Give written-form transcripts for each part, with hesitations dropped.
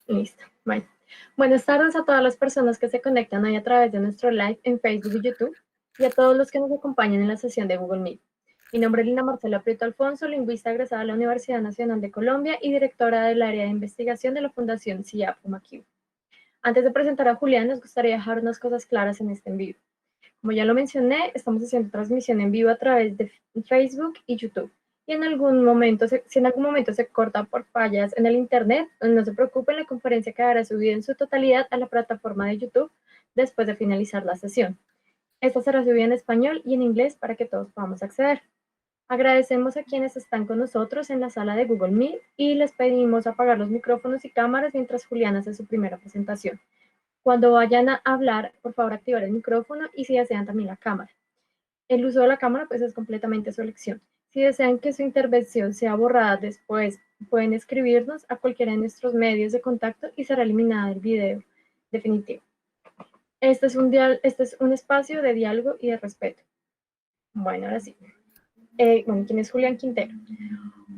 Listo. Bueno. Buenas tardes a todas las personas que se conectan hoy a través de nuestro live en Facebook y YouTube y a todos los que nos acompañan en la sesión de Google Meet. Mi nombre es Lina Marcela Prieto Alfonso, lingüista egresada de la Universidad Nacional de Colombia y directora del área de investigación de la Fundación CIAP Maquis. Antes de presentar a Julián, nos gustaría dejar unas cosas claras en este en vivo. Como ya lo mencioné, estamos haciendo transmisión en vivo a través de Facebook y YouTube. Y en algún momento, si en algún momento se corta por fallas en el Internet, no se preocupen, la conferencia quedará subida en su totalidad a la plataforma de YouTube después de finalizar la sesión. Esta será subida en español y en inglés para que todos podamos acceder. Agradecemos a quienes están con nosotros en la sala de Google Meet y les pedimos apagar los micrófonos y cámaras mientras Julián hace su primera presentación. Cuando vayan a hablar, por favor activar el micrófono y si desean también la cámara. El uso de la cámara pues es completamente su elección. Si desean que su intervención sea borrada después, pueden escribirnos a cualquiera de nuestros medios de contacto y será eliminada del video definitivo. Este es un espacio de diálogo y de respeto. Bueno, ahora sí. ¿Quién es Julián Quintero?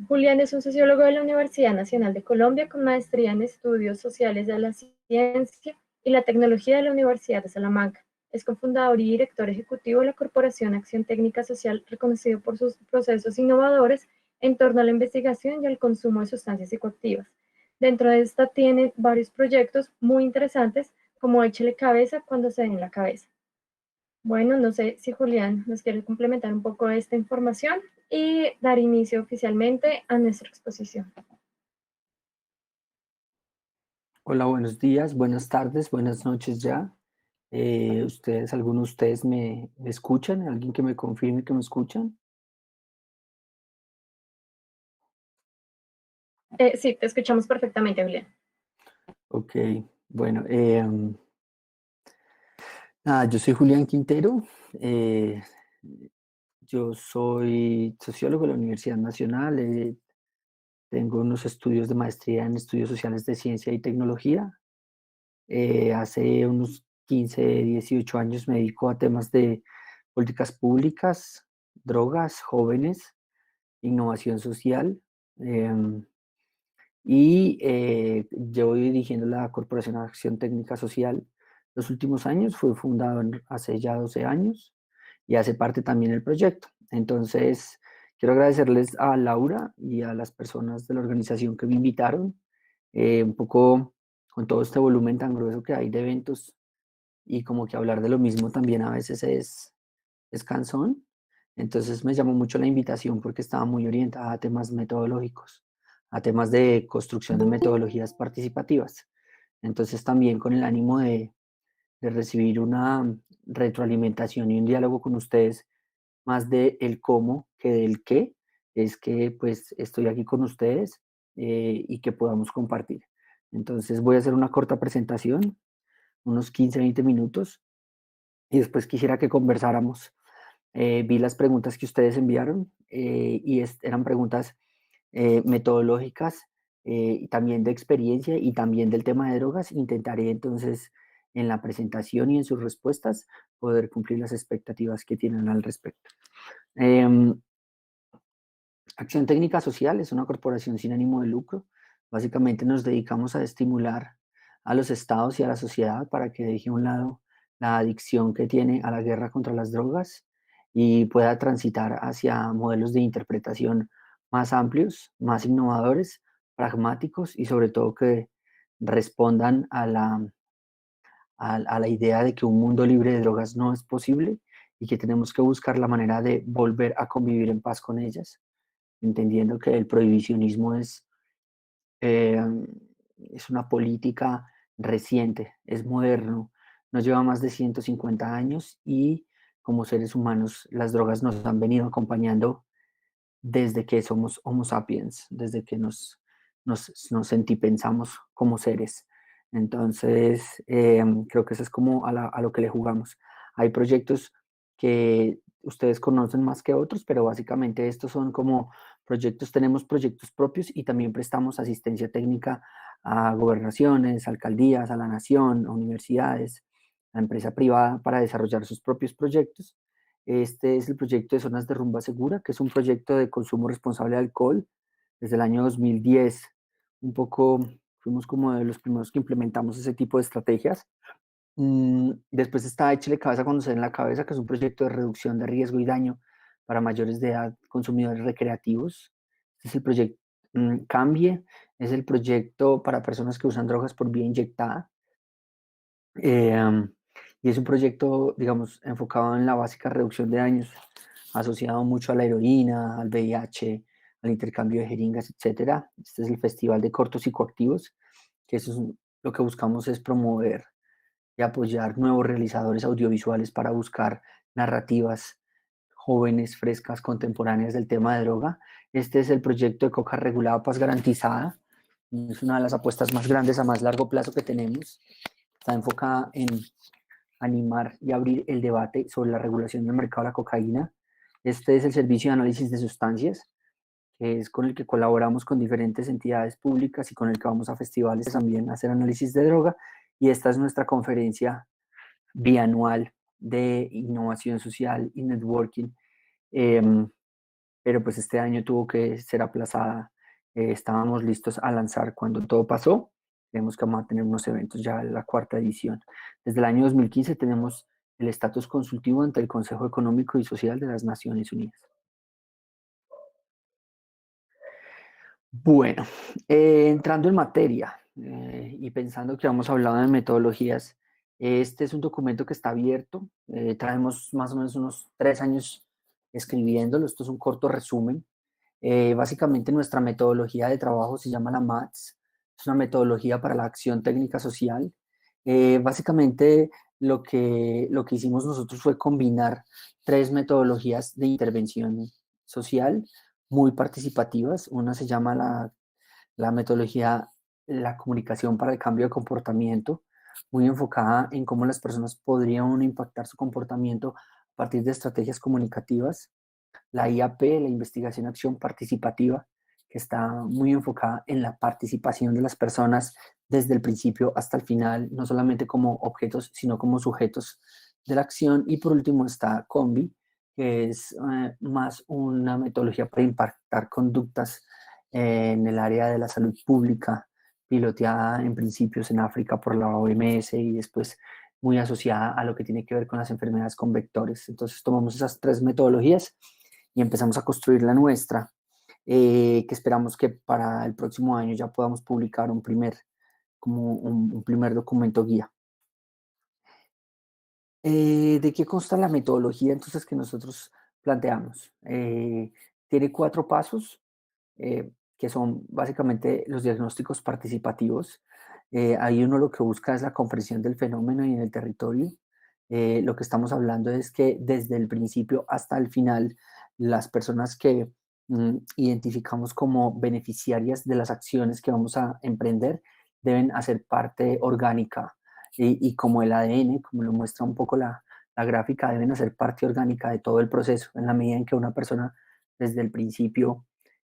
Julián es un sociólogo de la Universidad Nacional de Colombia con maestría en estudios sociales de la ciencia y la tecnología de la Universidad de Salamanca. Es cofundador y director ejecutivo de la Corporación Acción Técnica Social, reconocido por sus procesos innovadores en torno a la investigación y al consumo de sustancias psicoactivas. Dentro de esta tiene varios proyectos muy interesantes, como Échele Cabeza cuando se den la cabeza. Bueno, no sé si Julián nos quiere complementar un poco esta información y dar inicio oficialmente a nuestra exposición. Hola, buenos días, buenas tardes, buenas noches ya. ¿Algunos de ustedes me escuchan? ¿Alguien que me confirme que me escuchan? Sí, te escuchamos perfectamente, Julián. Ok, bueno, yo soy Julián Quintero. Yo soy sociólogo de la Universidad Nacional. Tengo unos estudios de maestría en estudios sociales de ciencia y tecnología. Hace unos 15, 18 años me dedico a temas de políticas públicas, drogas, jóvenes, innovación social. em, Llevo dirigiendo la Corporación Acción Técnica Social los últimos años. Fue fundado hace ya 12 años y hace parte también del proyecto. Entonces, quiero agradecerles a Laura y a las personas de la organización que me invitaron, un poco con todo este volumen tan grueso que hay de eventos y como que hablar de lo mismo también a veces es cansón. Entonces me llamó mucho la invitación porque estaba muy orientada a temas metodológicos, a temas de construcción de metodologías participativas. Entonces también con el ánimo de recibir una retroalimentación y un diálogo con ustedes más de el cómo que del qué, es que pues estoy aquí con ustedes y que podamos compartir. Entonces voy a hacer una corta presentación, unos 15, 20 minutos, y después quisiera que conversáramos. Vi las preguntas que ustedes enviaron eran preguntas metodológicas y también de experiencia y también del tema de drogas. Intentaré entonces en la presentación y en sus respuestas poder cumplir las expectativas que tienen al respecto. Em, Acción Técnica Social es una corporación sin ánimo de lucro. Básicamente nos dedicamos a estimular a los estados y a la sociedad para que deje a un lado la adicción que tiene a la guerra contra las drogas y pueda transitar hacia modelos de interpretación más amplios, más innovadores, pragmáticos y sobre todo que respondan a la idea de que un mundo libre de drogas no es posible y que tenemos que buscar la manera de volver a convivir en paz con ellas, entendiendo que el prohibicionismo eh, es una política reciente, es moderno, nos lleva más de 150 años y como seres humanos las drogas nos han venido acompañando desde que somos Homo sapiens, desde que nos sentipensamos como seres. Entonces, creo que eso es como a lo que le jugamos. Hay proyectos que ustedes conocen más que otros, pero básicamente estos son como proyectos, tenemos proyectos propios y también prestamos asistencia técnica a gobernaciones, alcaldías, a la nación, a universidades, a la empresa privada para desarrollar sus propios proyectos. Este es el proyecto de Zonas de Rumba Segura, que es un proyecto de consumo responsable de alcohol desde el año 2010, un poco Fuimos como de los primeros que implementamos ese tipo de estrategias. Después está Échele Cabeza cuando se den la cabeza, que es un proyecto de reducción de riesgo y daño para mayores de edad, consumidores recreativos. Este es el proyecto Cambie, es el proyecto para personas que usan drogas por vía inyectada. Y es un proyecto, digamos, enfocado en la básica reducción de daños, asociado mucho a la heroína, al VIH, al intercambio de jeringas, etcétera. Este es el Festival de Cortos Psicoactivos, que eso es lo que buscamos es promover y apoyar nuevos realizadores audiovisuales para buscar narrativas jóvenes, frescas, contemporáneas del tema de droga. Este es el proyecto de Coca Regulada Paz Garantizada. Es una de las apuestas más grandes a más largo plazo que tenemos. Está enfocada en animar y abrir el debate sobre la regulación del mercado de la cocaína. Este es el servicio de análisis de sustancias, que es con el que colaboramos con diferentes entidades públicas y con el que vamos a festivales también a hacer análisis de droga. Y esta es nuestra conferencia bianual de innovación social y networking, pero pues este año tuvo que ser aplazada. Estábamos listos a lanzar cuando todo pasó. Creemos que vamos a tener unos eventos ya en la cuarta edición. Desde el año 2015 tenemos el estatus consultivo ante el Consejo Económico y Social de las Naciones Unidas. Bueno, entrando en materia y pensando que hemos hablado de metodologías, este es un documento que está abierto. Traemos más o menos unos 3 años escribiéndolo. Esto es un corto resumen. Básicamente nuestra metodología de trabajo se llama la MATS. Es una metodología para la acción técnica social. Básicamente lo que hicimos nosotros fue combinar 3 metodologías de intervención social muy participativas. Una se llama la metodología la comunicación para el cambio de comportamiento, muy enfocada en cómo las personas podrían impactar su comportamiento a partir de estrategias comunicativas. La IAP, la investigación acción participativa, que está muy enfocada en la participación de las personas desde el principio hasta el final, no solamente como objetos, sino como sujetos de la acción. Y por último está COMBI, que es más una metodología para impactar conductas en el área de la salud pública, piloteada en principios en África por la OMS y después muy asociada a lo que tiene que ver con las enfermedades con vectores. Entonces tomamos esas 3 metodologías y empezamos a construir la nuestra, que esperamos que para el próximo año ya podamos publicar un primer documento guía. ¿De qué consta la metodología entonces que nosotros planteamos? Tiene 4 pasos, que son básicamente los diagnósticos participativos. Ahí uno lo que busca es la comprensión del fenómeno y en el territorio. Lo que estamos hablando es que desde el principio hasta el final, las personas que identificamos como beneficiarias de las acciones que vamos a emprender deben hacer parte orgánica y como el ADN, como lo muestra un poco la gráfica, deben hacer parte orgánica de todo el proceso, en la medida en que una persona desde el principio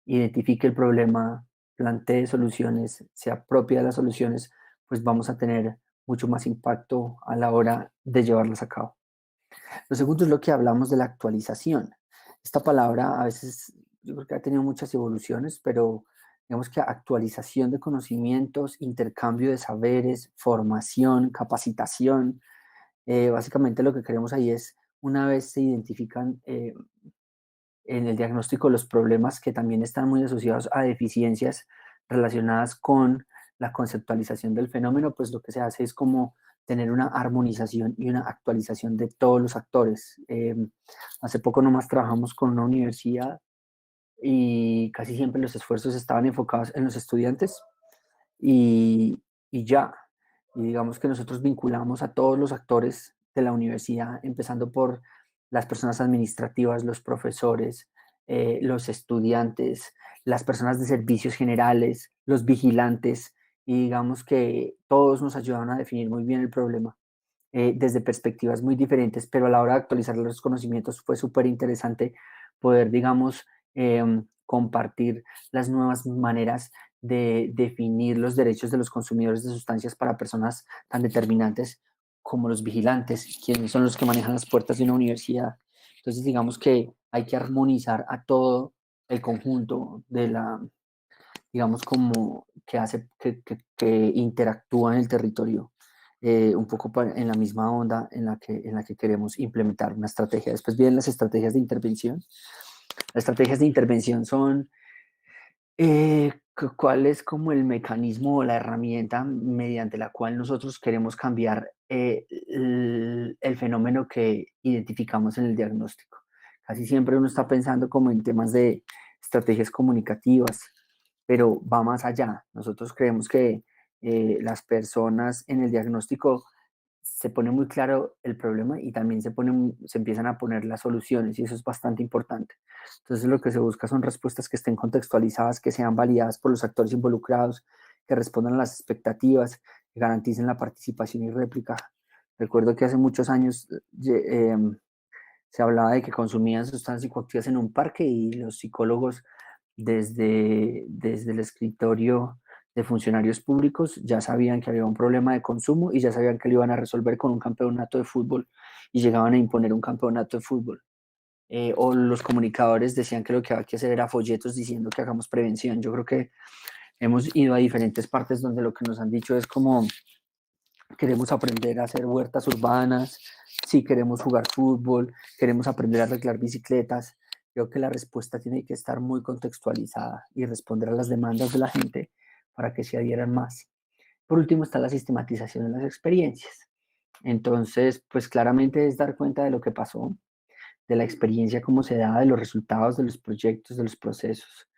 identifique el problema, plantee soluciones, se apropie de las soluciones, pues vamos a tener mucho más impacto a la hora de llevarlas a cabo. Lo segundo es lo que hablamos de la actualización. Esta palabra a veces yo creo que ha tenido muchas evoluciones, pero digamos que actualización de conocimientos, intercambio de saberes, formación, capacitación. Básicamente lo que queremos ahí es, una vez se identifican en el diagnóstico los problemas que también están muy asociados a deficiencias relacionadas con la conceptualización del fenómeno, pues lo que se hace es como tener una armonización y una actualización de todos los actores. Hace poco nomás trabajamos con una universidad y casi siempre los esfuerzos estaban enfocados en los estudiantes y ya. Y digamos que nosotros vinculamos a todos los actores de la universidad, empezando por las personas administrativas, los profesores, los estudiantes, las personas de servicios generales, los vigilantes, y digamos que todos nos ayudaron a definir muy bien el problema desde perspectivas muy diferentes, pero a la hora de actualizar los conocimientos fue súper interesante poder, digamos, compartir las nuevas maneras de definir los derechos de los consumidores de sustancias para personas tan determinantes como los vigilantes, quienes son los que manejan las puertas de una universidad. Entonces, digamos que hay que armonizar a todo el conjunto digamos, como que hace que interactúa en el territorio, un poco en la misma onda en la que queremos implementar una estrategia. Después vienen las estrategias de intervención. Las estrategias de intervención son cuál es como el mecanismo o la herramienta mediante la cual nosotros queremos cambiar el fenómeno que identificamos en el diagnóstico. Casi siempre uno está pensando como en temas de estrategias comunicativas, pero va más allá. Nosotros creemos que las personas en el diagnóstico se pone muy claro el problema y también se empiezan a poner las soluciones y eso es bastante importante. Entonces lo que se busca son respuestas que estén contextualizadas, que sean validadas por los actores involucrados, que respondan a las expectativas, que garanticen la participación y réplica. Recuerdo que hace muchos años se hablaba de que consumían sustancias psicoactivas en un parque y los psicólogos desde el escritorio de funcionarios públicos ya sabían que había un problema de consumo y ya sabían que lo iban a resolver con un campeonato de fútbol y llegaban a imponer un campeonato de fútbol. O los comunicadores decían que lo que había que hacer era folletos diciendo que hagamos prevención. Yo creo que hemos ido a diferentes partes donde lo que nos han dicho es como queremos aprender a hacer huertas urbanas, si queremos jugar fútbol, queremos aprender a arreglar bicicletas. Creo que la respuesta tiene que estar muy contextualizada y responder a las demandas de la gente para que se adhieran más. Por último está la sistematización de las experiencias. Entonces, pues claramente es dar cuenta de lo que pasó, de la experiencia, cómo se da, de los resultados de los proyectos, de los procesos.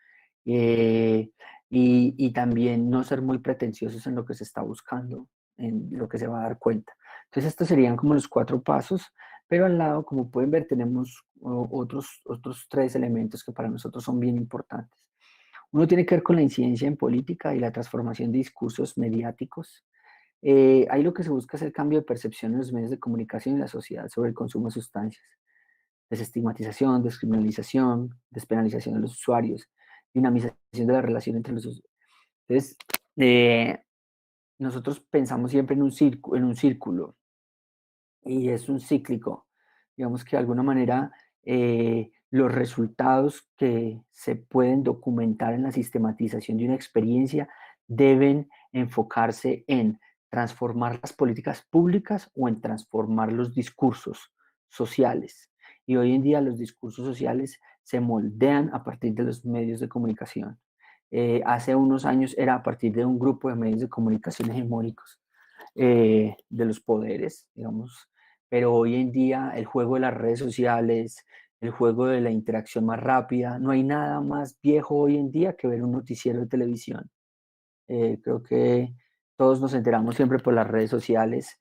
Eh, y también no ser muy pretenciosos en lo que se está buscando, en lo que se va a dar cuenta. Entonces, estos serían como los 4 pasos, pero al lado, como pueden ver, tenemos otros 3 elementos que para nosotros son bien importantes. Uno tiene que ver con la incidencia en política y la transformación de discursos mediáticos. Ahí lo que se busca es el cambio de percepción en los medios de comunicación y la sociedad sobre el consumo de sustancias, desestigmatización, descriminalización, despenalización de los usuarios, dinamización de la relación entre los usuarios. Entonces, nosotros pensamos siempre en un círculo y es un cíclico. Digamos que de alguna manera los resultados que se pueden documentar en la sistematización de una experiencia deben enfocarse en transformar las políticas públicas o en transformar los discursos sociales. Y hoy en día los discursos sociales se moldean a partir de los medios de comunicación. Hace unos años era a partir de un grupo de medios de comunicación hegemónicos de los poderes, digamos, pero hoy en día el juego de las redes sociales, el juego de la interacción más rápida, no hay nada más viejo hoy en día que ver un noticiero de televisión. Creo que todos nos enteramos siempre por las redes sociales,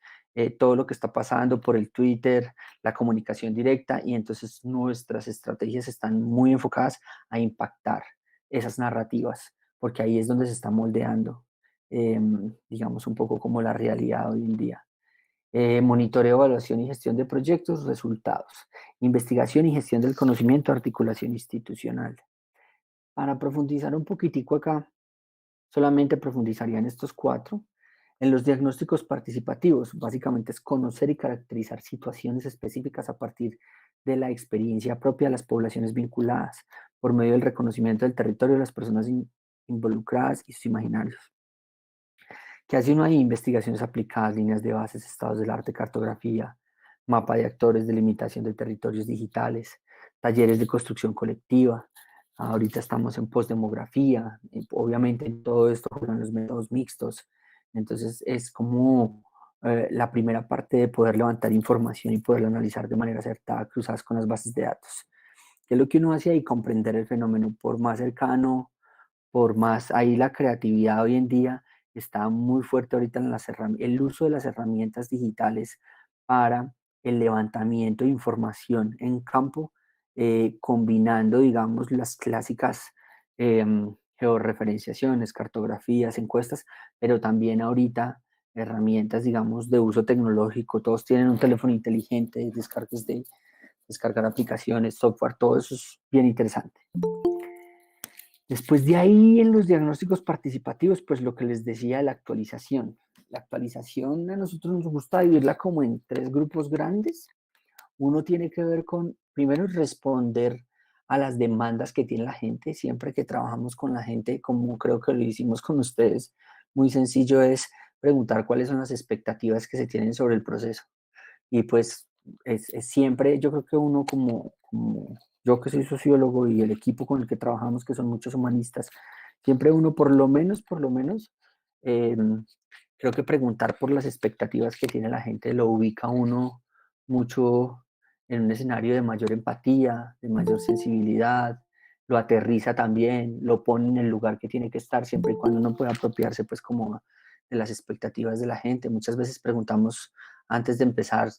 todo lo que está pasando por el Twitter, la comunicación directa, y entonces nuestras estrategias están muy enfocadas a impactar esas narrativas, porque ahí es donde se está moldeando, digamos, un poco como la realidad hoy en día. Monitoreo, evaluación y gestión de proyectos, resultados. Investigación y gestión del conocimiento, articulación institucional. Para profundizar un poquitico acá, solamente profundizaría en estos 4. En los diagnósticos participativos, básicamente es conocer y caracterizar situaciones específicas a partir de la experiencia propia de las poblaciones vinculadas, por medio del reconocimiento del territorio de las personas involucradas y sus imaginarios. ¿Qué hace uno ahí? Investigaciones aplicadas, líneas de bases, estados del arte, cartografía, mapa de actores, delimitación de territorios digitales, talleres de construcción colectiva. Ahorita estamos en postdemografía, obviamente en todo esto juegan los métodos mixtos. Entonces es como la primera parte de poder levantar información y poderla analizar de manera acertada, cruzadas con las bases de datos. ¿Qué es lo que uno hace ahí? Comprender el fenómeno por más cercano, por más ahí la creatividad hoy en día está muy fuerte ahorita en el uso de las herramientas digitales para el levantamiento de información en campo, combinando, digamos, las clásicas georreferenciaciones, cartografías, encuestas, pero también ahorita herramientas, digamos, de uso tecnológico. Todos tienen un teléfono inteligente, descargar aplicaciones, software, todo eso es bien interesante. Después de ahí, en los diagnósticos participativos, pues lo que les decía, la actualización. La actualización a nosotros nos gusta dividirla como en 3 grupos grandes. Uno tiene que ver con, primero, responder a las demandas que tiene la gente. Siempre que trabajamos con la gente, como creo que lo hicimos con ustedes, muy sencillo es preguntar cuáles son las expectativas que se tienen sobre el proceso. Y pues es siempre, yo creo que uno como yo que soy sociólogo y el equipo con el que trabajamos, que son muchos humanistas, siempre uno por lo menos, eh, creo que preguntar por las expectativas que tiene la gente lo ubica a uno mucho en un escenario de mayor empatía, de mayor sensibilidad, lo aterriza también, lo pone en el lugar que tiene que estar, siempre y cuando uno pueda apropiarse pues como de las expectativas de la gente. Muchas veces preguntamos antes de empezar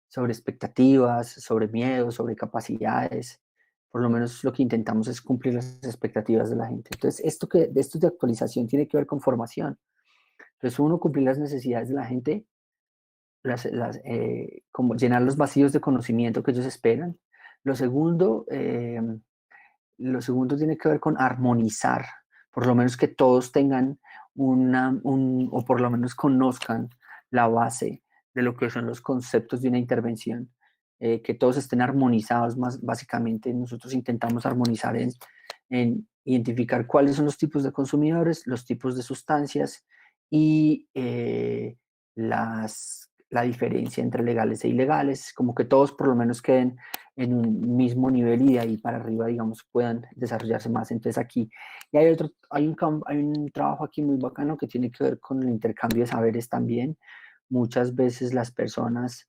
sobre expectativas, sobre miedos, sobre capacidades. Por lo menos lo que intentamos es cumplir las expectativas de la gente. Entonces, esto de actualización tiene que ver con formación. Entonces, uno, cumplir las necesidades de la gente, como llenar los vacíos de conocimiento que ellos esperan. Lo segundo, lo segundo tiene que ver con armonizar, por lo menos que todos tengan o por lo menos conozcan la base de lo que son los conceptos de una intervención, que todos estén armonizados. Más básicamente nosotros intentamos armonizar en identificar cuáles son los tipos de consumidores, los tipos de sustancias y la diferencia entre legales e ilegales, como que todos por lo menos queden en un mismo nivel y de ahí para arriba, digamos, puedan desarrollarse más. Entonces aquí, y hay un trabajo aquí muy bacano que tiene que ver con el intercambio de saberes también. Muchas veces las personas,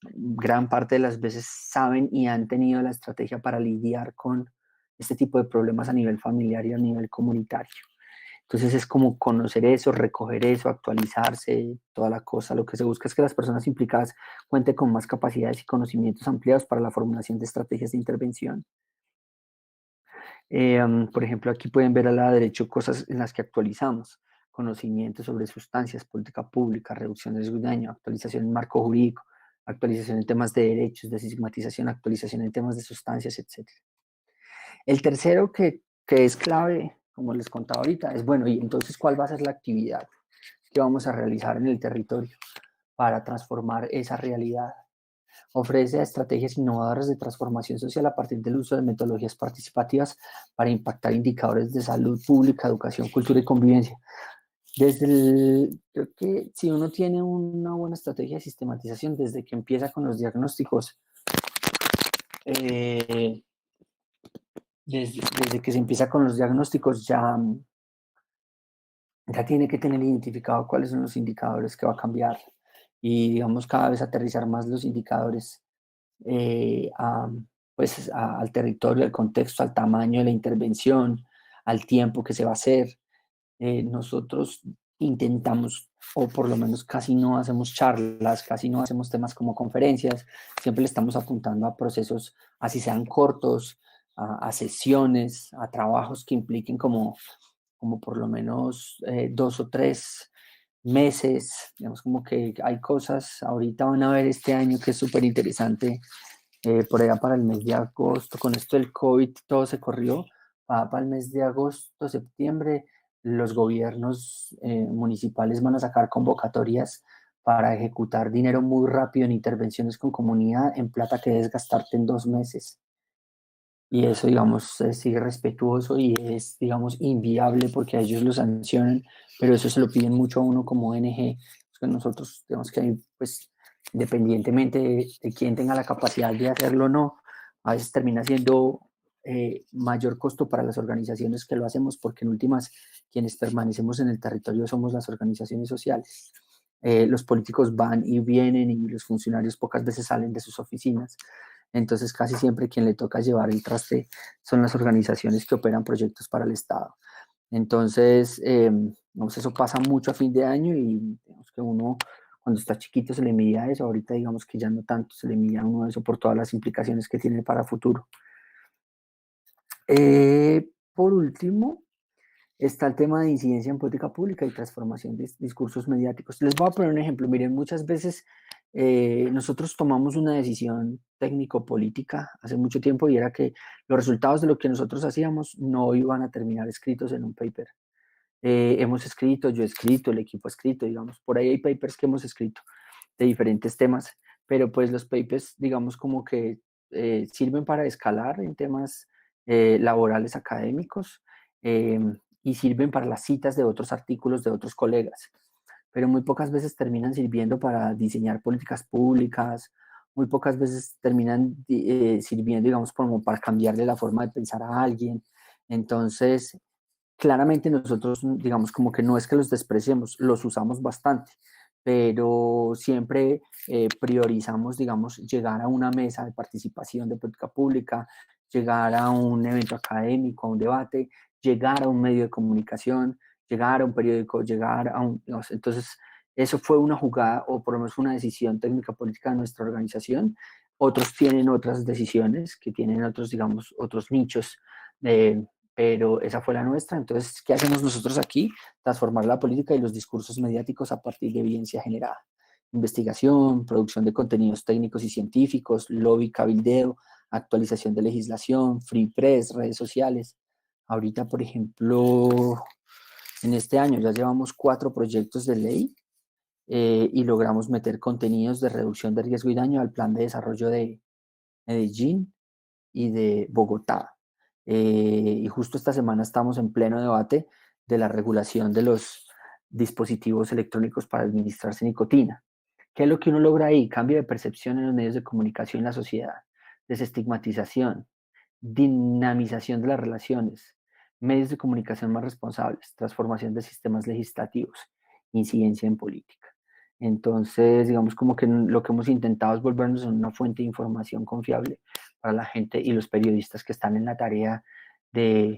gran parte de las veces, saben y han tenido la estrategia para lidiar con este tipo de problemas a nivel familiar y a nivel comunitario. Entonces es como conocer eso, recoger eso, actualizarse, toda la cosa. Lo que se busca es que las personas implicadas cuenten con más capacidades y conocimientos ampliados para la formulación de estrategias de intervención. Por ejemplo, aquí pueden ver a la derecha cosas en las que actualizamos. Conocimientos sobre sustancias, política pública, reducción de riesgo y daño, actualización en marco jurídico, actualización en temas de derechos, de sistematización, actualización en temas de sustancias, etcétera. El tercero que es clave, como les contaba ahorita, es bueno, y entonces, ¿cuál va a ser la actividad que vamos a realizar en el territorio para transformar esa realidad? Ofrece estrategias innovadoras de transformación social a partir del uso de metodologías participativas para impactar indicadores de salud pública, educación, cultura y convivencia. Creo que si uno tiene una buena estrategia de sistematización, desde que empieza con los diagnósticos, eh, desde que se empieza con los diagnósticos, ya tiene que tener identificado cuáles son los indicadores que va a cambiar y, digamos, cada vez aterrizar más los indicadores eh, a, pues, al territorio, al contexto, al tamaño de la intervención, al tiempo que se va a hacer. Nosotros intentamos, o por lo menos casi no hacemos charlas, casi no hacemos temas como conferencias, siempre le estamos apuntando a procesos, así sean cortos, a sesiones, a trabajos que impliquen como por lo menos 2 o 3 meses. Digamos, como que hay cosas, ahorita van a ver este año que es súper interesante, por allá para el mes de agosto, con esto del COVID todo se corrió, para el mes de agosto, septiembre, los gobiernos municipales van a sacar convocatorias para ejecutar dinero muy rápido en intervenciones con comunidad en plata que debes gastarte en 2 meses. Y eso, digamos, es irrespetuoso y es, digamos, inviable porque a ellos lo sancionan, pero eso se lo piden mucho a uno como ONG. Que nosotros tenemos que, pues, independientemente de quién tenga la capacidad de hacerlo o no, a veces termina siendo mayor costo para las organizaciones que lo hacemos, porque en últimas, quienes permanecemos en el territorio somos las organizaciones sociales. Los políticos van y vienen y los funcionarios pocas veces salen de sus oficinas. Entonces, casi siempre quien le toca llevar el traste son las organizaciones que operan proyectos para el Estado. Entonces, digamos, eso pasa mucho a fin de año y digamos que uno, cuando está chiquito, se le mide eso. Ahorita, digamos que ya no tanto se le mide a uno eso por todas las implicaciones que tiene para futuro. Por último, está el tema de incidencia en política pública y transformación de discursos mediáticos. Les voy a poner un ejemplo. Miren, muchas veces nosotros tomamos una decisión técnico-política hace mucho tiempo y era que los resultados de lo que nosotros hacíamos no iban a terminar escritos en un paper. Hemos escrito, yo he escrito, el equipo ha escrito, digamos, por ahí hay papers que hemos escrito de diferentes temas, pero pues los papers, digamos, como que sirven para escalar en temas laborales académicos y sirven para las citas de otros artículos de otros colegas, pero muy pocas veces terminan sirviendo para diseñar políticas públicas, muy pocas veces terminan sirviendo, digamos, como para cambiarle la forma de pensar a alguien. Entonces, claramente nosotros, digamos, como que no es que los despreciemos, los usamos bastante, pero siempre priorizamos, digamos, llegar a una mesa de participación de política pública, llegar a un evento académico, a un debate, llegar a un medio de comunicación, llegar a un periódico, llegar a un... No sé, entonces, eso fue una jugada o por lo menos una decisión técnica política de nuestra organización. Otros tienen otras decisiones que tienen otros, digamos, otros nichos pero esa fue la nuestra. Entonces, ¿qué hacemos nosotros aquí? Transformar la política y los discursos mediáticos a partir de evidencia generada. Investigación, producción de contenidos técnicos y científicos, lobby, cabildeo, actualización de legislación, free press, redes sociales. Ahorita, por ejemplo, en este año ya llevamos 4 proyectos de ley y logramos meter contenidos de reducción de riesgo y daño al plan de desarrollo de Medellín y de Bogotá. Y justo esta semana estamos en pleno debate de la regulación de los dispositivos electrónicos para administrarse nicotina. ¿Qué es lo que uno logra ahí? Cambio de percepción en los medios de comunicación y la sociedad, desestigmatización, dinamización de las relaciones, medios de comunicación más responsables, transformación de sistemas legislativos, incidencia en política. Entonces, digamos como que lo que hemos intentado es volvernos en una fuente de información confiable para la gente y los periodistas que están en la tarea de,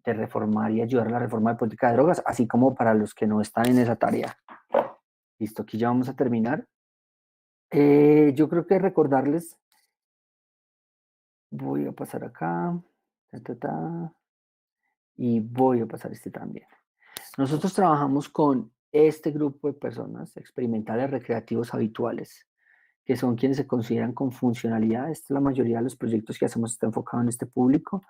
de reformar y ayudar a la reforma de política de drogas, así como para los que no están en esa tarea. Listo, aquí ya vamos a terminar. Yo creo que recordarles, voy a pasar acá, ta, ta, ta, y voy a pasar este también. Nosotros trabajamos con este grupo de personas experimentales recreativos habituales, que son quienes se consideran con funcionalidad. Esta es la mayoría de los proyectos que hacemos está enfocado en este público.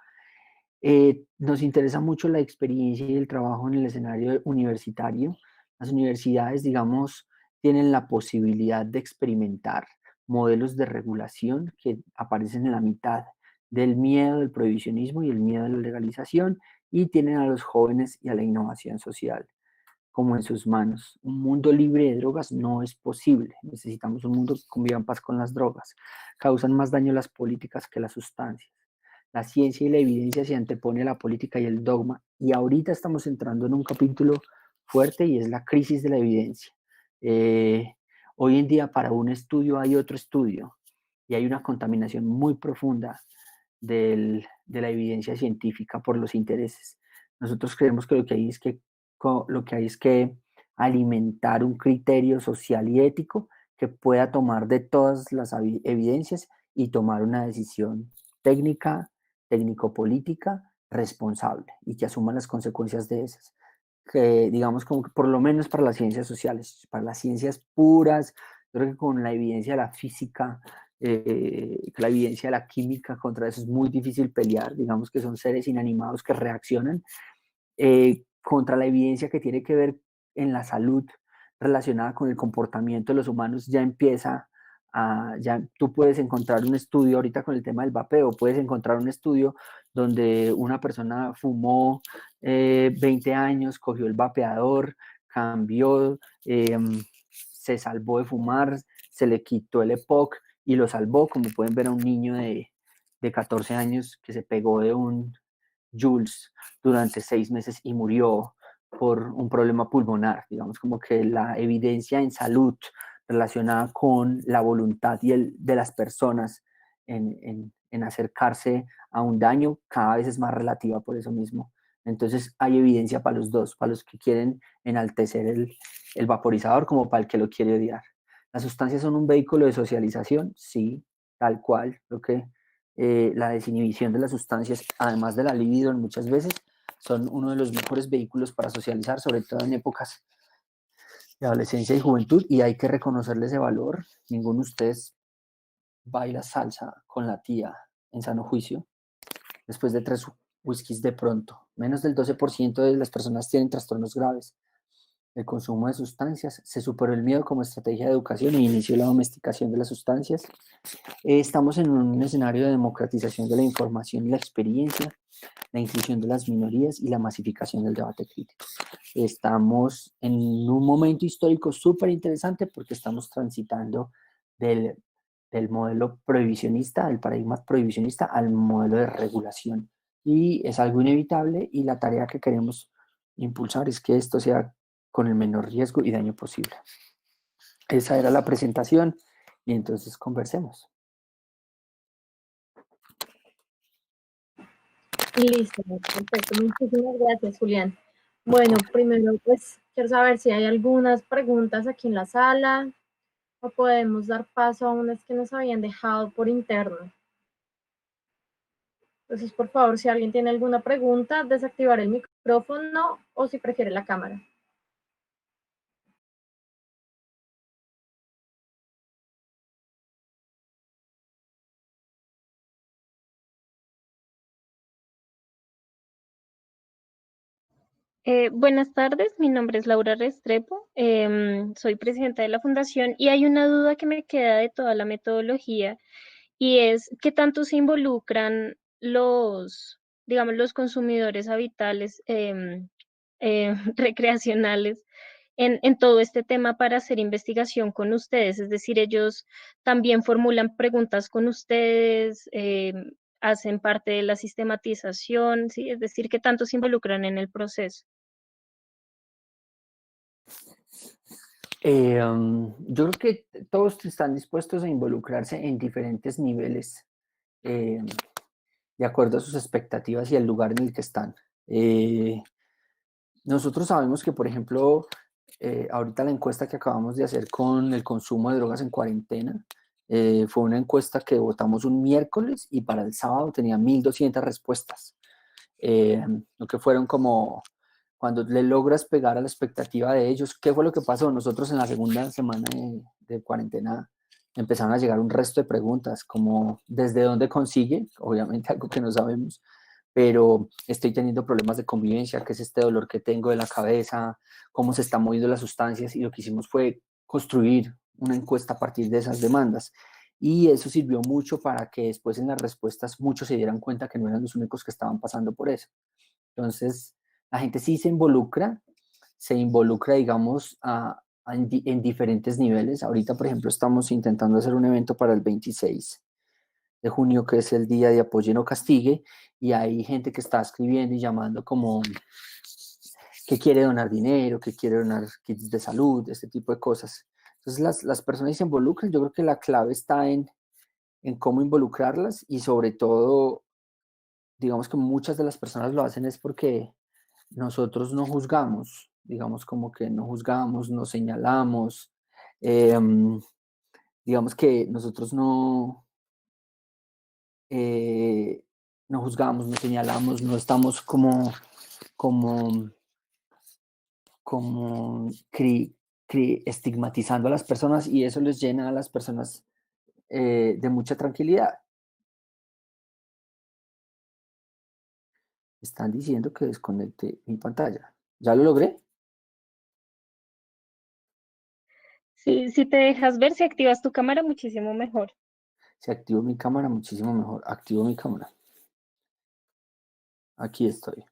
Nos interesa mucho la experiencia y el trabajo en el escenario universitario. Las universidades, digamos, tienen la posibilidad de experimentar modelos de regulación que aparecen en la mitad del miedo del prohibicionismo y el miedo de la legalización y tienen a los jóvenes y a la innovación social como en sus manos. Un mundo libre de drogas no es posible. Necesitamos un mundo que conviva en paz con las drogas. Causan más daño las políticas que las sustancias. La ciencia y la evidencia se antepone a la política y el dogma. Y ahorita estamos entrando en un capítulo fuerte y es la crisis de la evidencia. Eh, Hoy en día para un estudio hay otro estudio y hay una contaminación muy profunda de la evidencia científica por los intereses. Nosotros creemos que lo que hay es que alimentar un criterio social y ético que pueda tomar de todas las evidencias y tomar una decisión técnica, técnico-política responsable y que asuma las consecuencias de esas. Que digamos como que por lo menos para las ciencias sociales, para las ciencias puras, yo creo que con la evidencia de la física, la evidencia de la química, contra eso es muy difícil pelear, digamos que son seres inanimados que reaccionan, contra la evidencia que tiene que ver en la salud relacionada con el comportamiento de los humanos, ya empieza ya tú puedes encontrar un estudio ahorita con el tema del vapeo, puedes encontrar un estudio donde una persona fumó 20 años, cogió el vapeador, cambió, se salvó de fumar, se le quitó el EPOC y lo salvó, como pueden ver a un niño de 14 años que se pegó de un Jules durante 6 meses y murió por un problema pulmonar. Digamos como que la evidencia en salud relacionada con la voluntad de las personas en acercarse a un daño cada vez es más relativa por eso mismo. Entonces hay evidencia para los dos, para los que quieren enaltecer el vaporizador como para el que lo quiere odiar. ¿Las sustancias son un vehículo de socialización? Sí, tal cual. Creo que la desinhibición de las sustancias, además de la libido muchas veces, son uno de los mejores vehículos para socializar, sobre todo en épocas de adolescencia y juventud, y hay que reconocerle ese valor. Ninguno de ustedes baila salsa con la tía en sano juicio después de 3 whiskies de pronto. Menos del 12% de las personas tienen trastornos graves. el consumo de sustancias, se superó el miedo como estrategia de educación y inició la domesticación de las sustancias. Estamos en un escenario de democratización de la información y la experiencia, la inclusión de las minorías y la masificación del debate crítico. Estamos en un momento histórico súper interesante porque estamos transitando del, del modelo prohibicionista, del paradigma prohibicionista al modelo de regulación. Y es algo inevitable y la tarea que queremos impulsar es que esto sea con el menor riesgo y daño posible. Esa era la presentación y entonces conversemos. Listo, perfecto. Muchísimas gracias, Julián. Bueno, primero, pues quiero saber si hay algunas preguntas aquí en la sala o podemos dar paso a unas que nos habían dejado por interno. Entonces, por favor, si alguien tiene alguna pregunta, desactivar el micrófono o si prefiere la cámara. Buenas tardes, mi nombre es Laura Restrepo, soy presidenta de la fundación y hay una duda que me queda de toda la metodología y es qué tanto se involucran los, digamos, los consumidores habitales recreacionales en todo este tema para hacer investigación con ustedes, es decir, ellos también formulan preguntas con ustedes, hacen parte de la sistematización, ¿sí? Es decir, qué tanto se involucran en el proceso. Yo creo que todos están dispuestos a involucrarse en diferentes niveles, eh, de acuerdo a sus expectativas y el lugar en el que están. Nosotros sabemos que, por ejemplo, ahorita la encuesta que acabamos de hacer con el consumo de drogas en cuarentena, fue una encuesta que votamos un miércoles y para el sábado tenía 1.200 respuestas. Lo que fueron como cuando le logras pegar a la expectativa de ellos. ¿Qué fue lo que pasó? Nosotros en la segunda semana de cuarentena empezaron a llegar un resto de preguntas, como desde dónde consigue, obviamente algo que no sabemos, pero estoy teniendo problemas de convivencia, qué es este dolor que tengo de la cabeza, cómo se están moviendo las sustancias, y lo que hicimos fue construir una encuesta a partir de esas demandas. Y eso sirvió mucho para que después en las respuestas muchos se dieran cuenta que no eran los únicos que estaban pasando por eso. Entonces, la gente sí se involucra, digamos, en diferentes niveles. Ahorita, por ejemplo, estamos intentando hacer un evento para el 26 de junio, que es el Día de Apoyo y No Castigue, y hay gente que está escribiendo y llamando como que quiere donar dinero, que quiere donar kits de salud, este tipo de cosas. Entonces, las personas se involucran. Yo creo que la clave está en cómo involucrarlas y sobre todo, digamos que muchas de las personas lo hacen es porque nosotros no juzgamos, digamos como que no juzgamos, no señalamos, eh, digamos que nosotros eh, no juzgamos, no señalamos, no estamos como, como estigmatizando a las personas y eso les llena a las personas de mucha tranquilidad. Están diciendo que desconecte mi pantalla. ¿Ya lo logré? Si te dejas ver, si activas tu cámara, muchísimo mejor. Si activo mi cámara, muchísimo mejor. Activo mi cámara. Aquí estoy.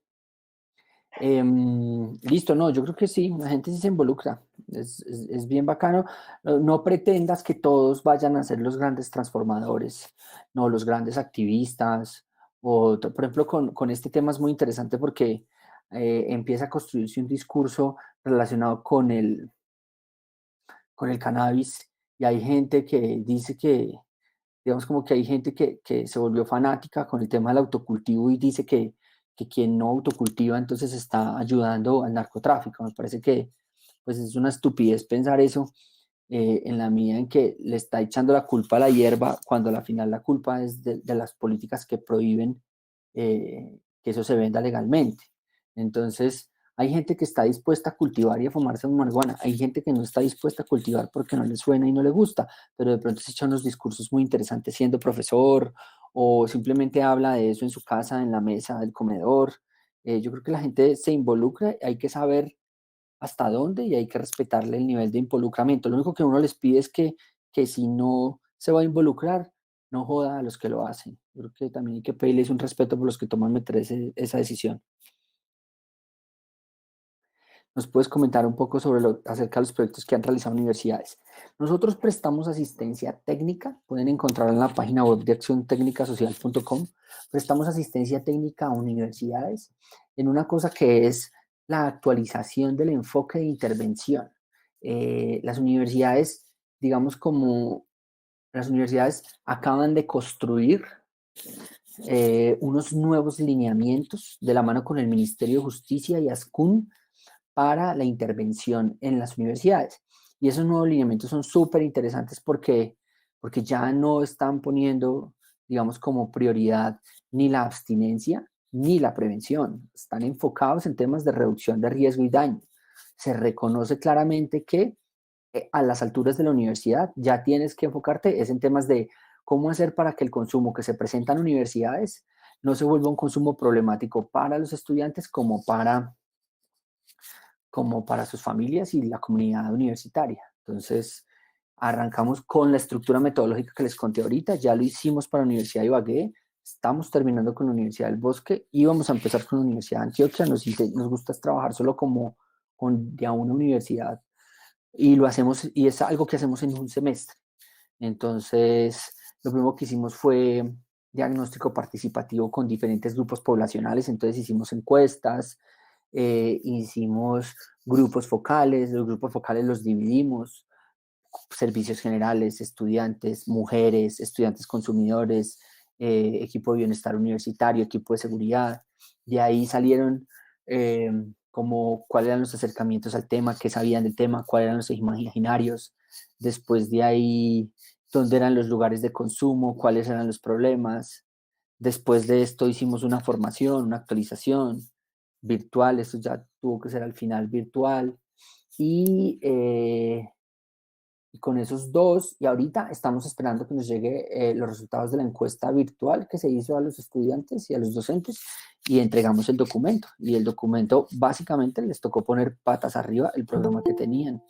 Listo, no, yo creo que sí, la gente sí se involucra, es bien bacano. No, no pretendas que todos vayan a ser los grandes transformadores, no, los grandes activistas, por ejemplo, con este tema es muy interesante porque empieza a construirse un discurso relacionado con el cannabis y hay gente que dice que, digamos como que hay gente que se volvió fanática con el tema del autocultivo y dice que quien no autocultiva entonces está ayudando al narcotráfico. Me parece que pues es una estupidez pensar eso, en la medida en que le está echando la culpa a la hierba cuando al final la culpa es de las políticas que prohíben que eso se venda legalmente. Entonces, hay gente que está dispuesta a cultivar y a fumarse marihuana. Hay gente que no está dispuesta a cultivar porque no le suena y no le gusta, pero de pronto se echa unos discursos muy interesantes siendo profesor o simplemente habla de eso en su casa, en la mesa del comedor. Yo creo que la gente se involucra, hay que saber hasta dónde y hay que respetarle el nivel de involucramiento. Lo único que uno les pide es que si no se va a involucrar, no joda a los que lo hacen. Yo creo que también hay que pedirles un respeto por los que toman meter esa decisión. ¿Nos puedes comentar un poco acerca de los proyectos que han realizado universidades? Nosotros prestamos asistencia técnica, pueden encontrarla en la página web de acciontecnicasocial.com. Prestamos asistencia técnica a universidades en una cosa que es la actualización del enfoque de intervención. Las universidades, digamos como las universidades acaban de construir unos nuevos lineamientos de la mano con el Ministerio de Justicia y ASCUN para la intervención en las universidades. Y esos nuevos lineamientos son súper interesantes porque ya no están poniendo, digamos, como prioridad ni la abstinencia ni la prevención. Están enfocados en temas de reducción de riesgo y daño. Se reconoce claramente que a las alturas de la universidad ya tienes que enfocarte es en temas de cómo hacer para que el consumo que se presenta en universidades no se vuelva un consumo problemático para los estudiantes como para sus familias y la comunidad universitaria. Entonces, arrancamos con la estructura metodológica que les conté ahorita, ya lo hicimos para la Universidad de Ibagué, estamos terminando con la Universidad del Bosque y vamos a empezar con la Universidad de Antioquia. Nos gusta trabajar solo como con ya una universidad y lo hacemos, y es algo que hacemos en un semestre. Entonces, lo primero que hicimos fue diagnóstico participativo con diferentes grupos poblacionales, entonces hicimos encuestas, hicimos grupos focales, los grupos focales los dividimos, servicios generales, estudiantes, mujeres, estudiantes consumidores, equipo de bienestar universitario, equipo de seguridad. De ahí salieron como cuáles eran los acercamientos al tema, qué sabían del tema, cuáles eran los imaginarios. Después de ahí, dónde eran los lugares de consumo, cuáles eran los problemas. Después de esto hicimos una formación, una actualización virtual, esto ya tuvo que ser al final virtual. Y y con esos dos, y ahorita estamos esperando que nos llegue los resultados de la encuesta virtual que se hizo a los estudiantes y a los docentes y entregamos el documento. Y el documento básicamente les tocó poner patas arriba el programa que tenían,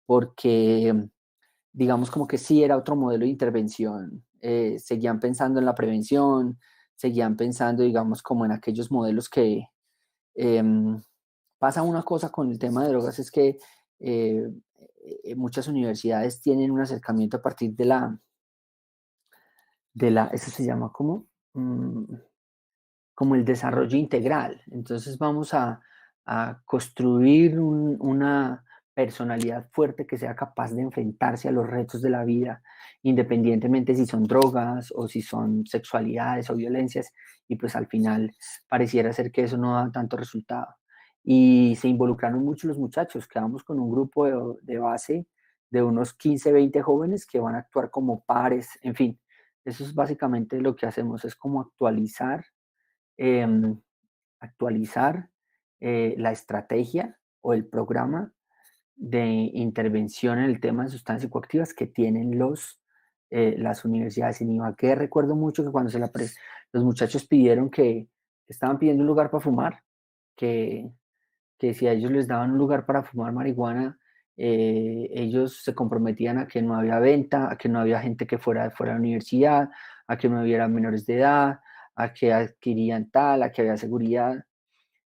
porque digamos como que sí era otro modelo de intervención. Seguían pensando en la prevención, seguían pensando, digamos, como en aquellos modelos que pasa una cosa con el tema de drogas, es que eh, muchas universidades tienen un acercamiento a partir eso se llama como el desarrollo integral. Entonces vamos a construir una personalidad fuerte que sea capaz de enfrentarse a los retos de la vida, independientemente si son drogas o si son sexualidades o violencias, y pues al final pareciera ser que eso no da tanto resultado. Y se involucraron mucho los muchachos, quedamos con un grupo de base de unos 15, 20 jóvenes que van a actuar como pares, en fin, eso es básicamente lo que hacemos, es como eh, actualizar la estrategia o el programa de intervención en el tema de sustancias psicoactivas que tienen las universidades. En Ibagué recuerdo mucho que cuando los muchachos pidieron que estaban pidiendo un lugar para fumar, que, que si a ellos les daban un lugar para fumar marihuana, ellos se comprometían a que no había venta, a que no había gente que fuera de la universidad, a que no hubiera menores de edad, a que adquirían tal, a que había seguridad.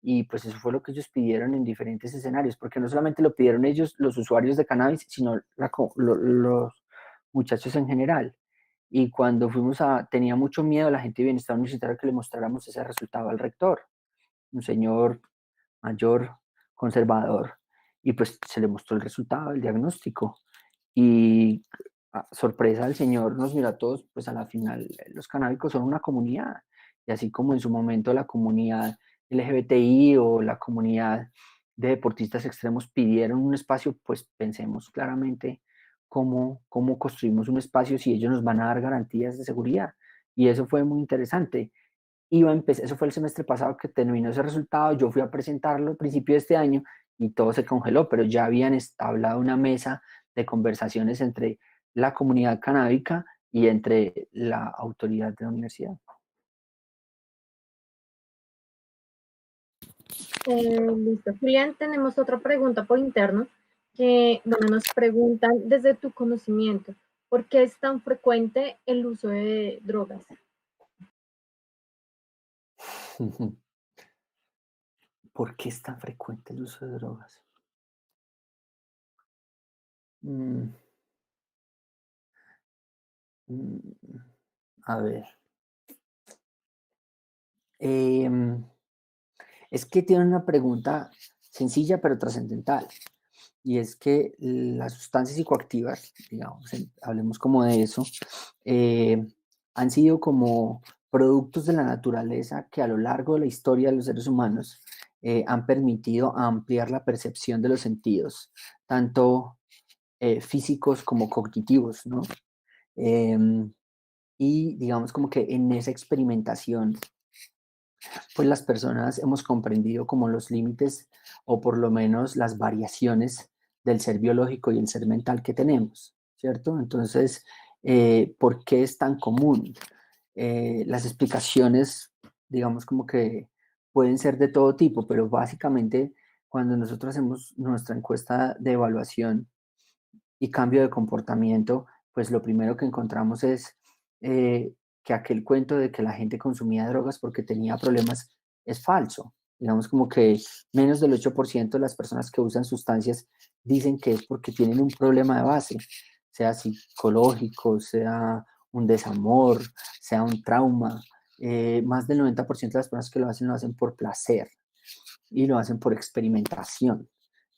Y pues eso fue lo que ellos pidieron en diferentes escenarios, porque no solamente lo pidieron ellos, los usuarios de cannabis, sino los muchachos en general. Y cuando tenía mucho miedo la gente de bienestar universitario que le mostráramos ese resultado al rector, un señor mayor, conservador, y pues se le mostró el resultado, el diagnóstico. Y sorpresa del Señor nos mira a todos, pues a la final los canábicos son una comunidad, y así como en su momento la comunidad LGBTI o la comunidad de deportistas extremos pidieron un espacio, pues pensemos claramente cómo construimos un espacio si ellos nos van a dar garantías de seguridad. Y eso fue muy interesante. Eso fue el semestre pasado que terminó ese resultado, yo fui a presentarlo al principio de este año y todo se congeló, pero ya habían establecido una mesa de conversaciones entre la comunidad canábica y entre la autoridad de la universidad. Listo. Julián, tenemos otra pregunta por interno que, bueno, nos preguntan desde tu conocimiento, ¿por qué es tan frecuente el uso de drogas? ¿Por qué es tan frecuente el uso de drogas? Mm, mm, a ver. Em, es que tiene una pregunta sencilla pero trascendental. Y es que las sustancias psicoactivas, digamos, hablemos como de eso, eh, han sido como productos de la naturaleza que a lo largo de la historia de los seres humanos han permitido ampliar la percepción de los sentidos, tanto físicos como cognitivos, ¿no? Em, y digamos como que en esa experimentación pues las personas hemos comprendido como los límites o por lo menos las variaciones del ser biológico y el ser mental que tenemos, ¿cierto? Entonces, ¿por qué es tan común? Las explicaciones, digamos como que pueden ser de todo tipo, pero básicamente cuando nosotros hacemos nuestra encuesta de evaluación y cambio de comportamiento, pues lo primero que encontramos es eh, que aquel cuento de que la gente consumía drogas porque tenía problemas es falso. Digamos como que menos del 8% de las personas que usan sustancias dicen que es porque tienen un problema de base, sea psicológico, sea un desamor, sea un trauma. Más del 90% de las personas que lo hacen por placer y lo hacen por experimentación.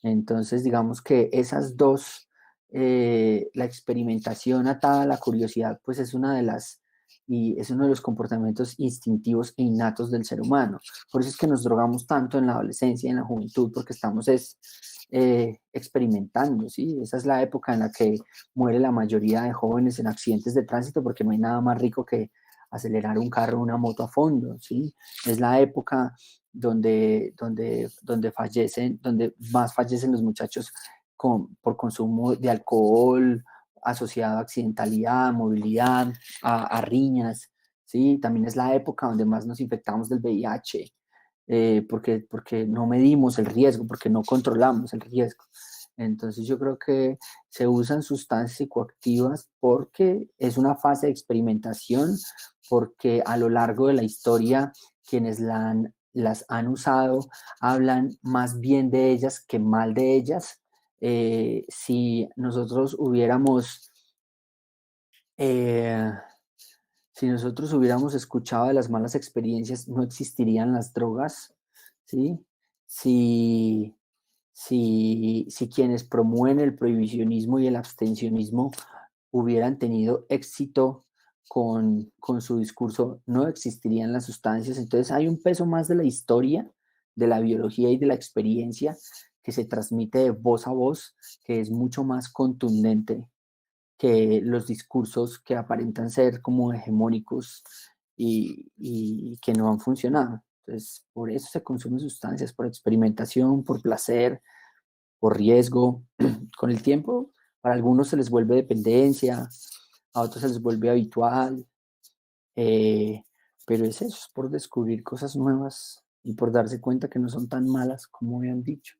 Entonces, digamos que esas dos, la experimentación atada a la curiosidad, pues es una de las, y es uno de los comportamientos instintivos e innatos del ser humano. Por eso es que nos drogamos tanto en la adolescencia y en la juventud, porque estamos experimentando, ¿sí? Esa es la época en la que muere la mayoría de jóvenes en accidentes de tránsito, porque no hay nada más rico que acelerar un carro o una moto a fondo, ¿sí? Es la época donde fallecen, donde más fallecen los muchachos por consumo de alcohol asociado a accidentalidad, movilidad, a riñas, ¿sí? También es la época donde más nos infectamos del VIH, porque no medimos el riesgo, porque no controlamos el riesgo. Entonces yo creo que se usan sustancias psicoactivas porque es una fase de experimentación, porque a lo largo de la historia quienes las han usado hablan más bien de ellas que mal de ellas. Si nosotros hubiéramos eh, si nosotros hubiéramos escuchado de las malas experiencias, no existirían las drogas, ¿sí? Si, si quienes promueven el prohibicionismo y el abstencionismo hubieran tenido éxito con su discurso, no existirían las sustancias. Entonces hay un peso más de la historia, de la biología y de la experiencia que se transmite de voz a voz, que es mucho más contundente que los discursos que aparentan ser como hegemónicos y que no han funcionado. Entonces, por eso se consumen sustancias, por experimentación, por placer, por riesgo. Con el tiempo, para algunos se les vuelve dependencia, a otros se les vuelve habitual, eh, pero es eso, es por descubrir cosas nuevas y por darse cuenta que no son tan malas como habían dicho.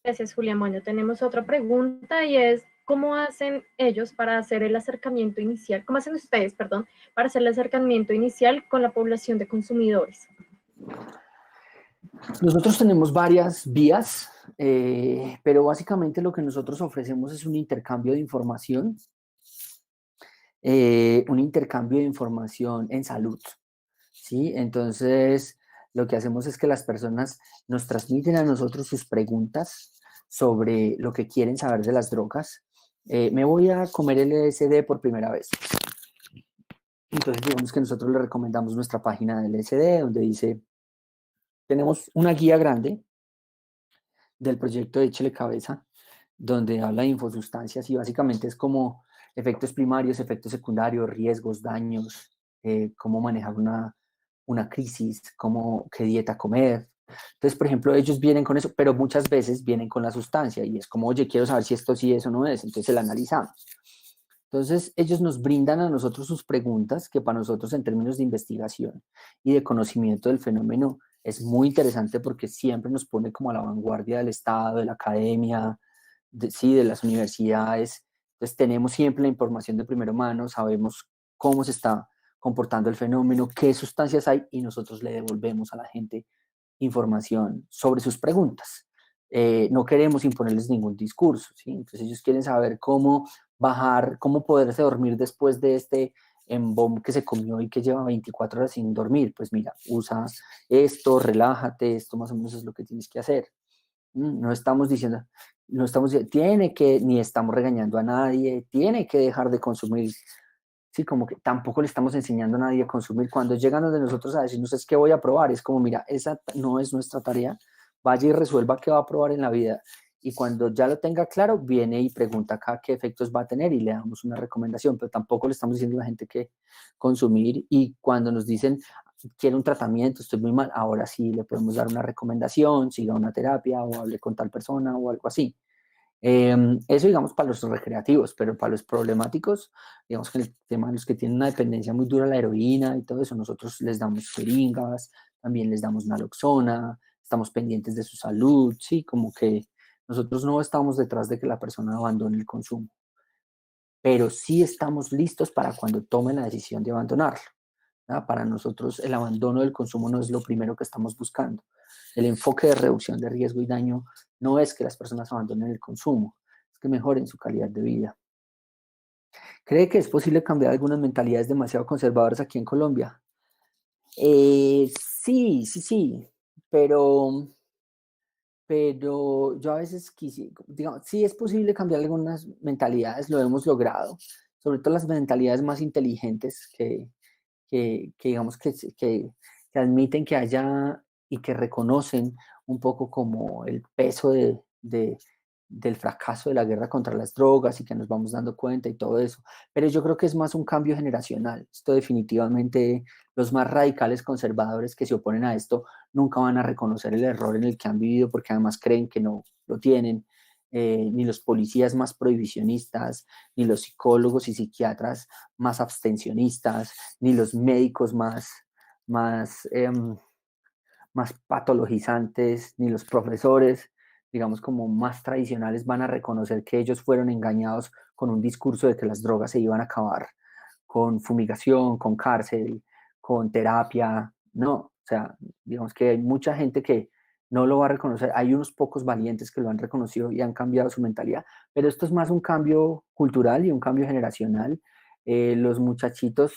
Gracias, Julián. Bueno, tenemos otra pregunta y es, ¿cómo hacen ellos para hacer el acercamiento inicial? ¿Cómo hacen ustedes, perdón, para hacer el acercamiento inicial con la población de consumidores? Nosotros tenemos varias vías, pero básicamente lo que nosotros ofrecemos es un intercambio de información en salud, ¿sí? Entonces, lo que hacemos es que las personas nos transmiten a nosotros sus preguntas sobre lo que quieren saber de las drogas. Me voy a comer LSD por primera vez. Entonces, digamos que nosotros le recomendamos nuestra página del LSD, donde dice, tenemos una guía grande del proyecto de Échele Cabeza, donde habla de infosustancias y básicamente es como efectos primarios, efectos secundarios, riesgos, daños, cómo manejar una crisis, qué dieta comer. Entonces, por ejemplo, ellos vienen con eso, pero muchas veces vienen con la sustancia y es como, oye, quiero saber si esto sí es o no es, entonces la analizamos. Entonces, ellos nos brindan a nosotros sus preguntas, que para nosotros en términos de investigación y de conocimiento del fenómeno es muy interesante porque siempre nos pone como a la vanguardia del Estado, de la academia, sí, de las universidades. Entonces, tenemos siempre la información de primera mano, sabemos cómo se está comportando el fenómeno, qué sustancias hay y nosotros le devolvemos a la gente información sobre sus preguntas. No queremos imponerles ningún discurso, ¿sí? Entonces ellos quieren saber cómo bajar, cómo poderse dormir después de este embom que se comió y que lleva 24 horas sin dormir. Pues mira, usa esto, relájate, esto más o menos es lo que tienes que hacer. No estamos diciendo, no estamos, tiene que, ni estamos regañando a nadie, tiene que dejar de consumir. Sí, como que tampoco le estamos enseñando a nadie a consumir. Cuando llegan de nosotros a decirnos es que voy a probar, es como, mira, esa no es nuestra tarea, vaya y resuelva qué va a probar en la vida. Y cuando ya lo tenga claro, viene y pregunta acá qué efectos va a tener y le damos una recomendación, pero tampoco le estamos diciendo a la gente que consumir. Y cuando nos dicen, quiero un tratamiento, estoy muy mal, ahora sí le podemos dar una recomendación, siga una terapia o hable con tal persona o algo así. Eso digamos para los recreativos, pero para los problemáticos, digamos que el tema de los que tienen una dependencia muy dura a la heroína y todo eso, nosotros les damos jeringas, también les damos naloxona, estamos pendientes de su salud, sí, como que nosotros no estamos detrás de que la persona abandone el consumo, pero sí estamos listos para cuando tome la decisión de abandonarlo. Para nosotros el abandono del consumo no es lo primero que estamos buscando. El enfoque de reducción de riesgo y daño no es que las personas abandonen el consumo, es que mejoren su calidad de vida. ¿Cree que es posible cambiar algunas mentalidades demasiado conservadoras aquí en Colombia? Sí, sí, sí, pero, pero yo a veces quisiera, digamos, sí es posible cambiar algunas mentalidades, lo hemos logrado, sobre todo las mentalidades más inteligentes que digamos que admiten que haya y que reconocen un poco como el peso del fracaso de la guerra contra las drogas y que nos vamos dando cuenta y todo eso. Pero yo creo que es más un cambio generacional. Esto definitivamente, los más radicales conservadores que se oponen a esto nunca van a reconocer el error en el que han vivido porque además creen que no lo tienen. Ni los policías más prohibicionistas, ni los psicólogos y psiquiatras más abstencionistas, ni los médicos más, más patologizantes, ni los profesores, digamos, como más tradicionales, van a reconocer que ellos fueron engañados con un discurso de que las drogas se iban a acabar con fumigación, con cárcel, con terapia. No, o sea, digamos que hay mucha gente que no lo va a reconocer. Hay unos pocos valientes que lo han reconocido y han cambiado su mentalidad, pero esto es más un cambio cultural y un cambio generacional. Los muchachitos,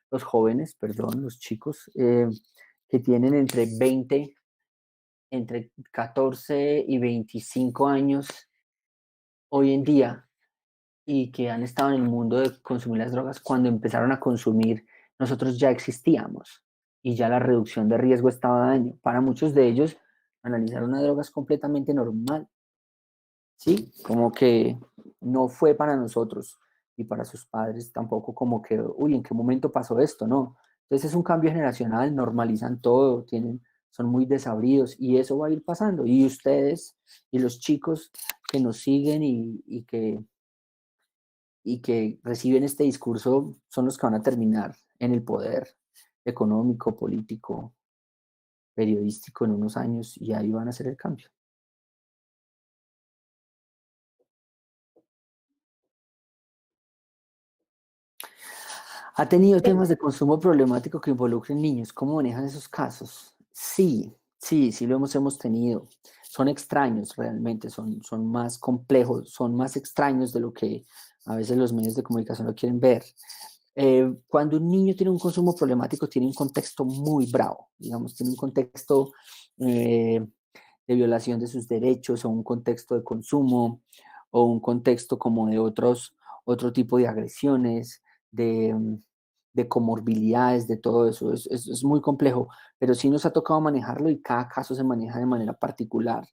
los jóvenes, perdón, los chicos, que tienen entre 14 y 25 años hoy en día y que han estado en el mundo de consumir las drogas, cuando empezaron a consumir, nosotros ya existíamos y ya la reducción de riesgo estaba daño. Para muchos de ellos, analizar una droga es completamente normal, ¿sí? Como que no fue para nosotros y para sus padres tampoco como que, uy, ¿en qué momento pasó esto? No. Entonces es un cambio generacional, normalizan todo, son muy desabridos y eso va a ir pasando. Y ustedes y los chicos que nos siguen y que reciben este discurso son los que van a terminar en el poder económico, político, periodístico en unos años y ahí van a hacer el cambio. ¿Ha tenido temas de consumo problemático que involucren niños? ¿Cómo manejan esos casos? Sí, sí, sí hemos tenido. Son extraños realmente, son más complejos, son más extraños de lo que a veces los medios de comunicación lo quieren ver. Cuando un niño tiene un consumo problemático, tiene un contexto muy bravo, digamos, tiene un contexto eh, de violación de sus derechos o un contexto de consumo o un contexto como de otro tipo de agresiones, de comorbilidades, de todo eso. Es muy complejo, pero sí nos ha tocado manejarlo y cada caso se maneja de manera particular.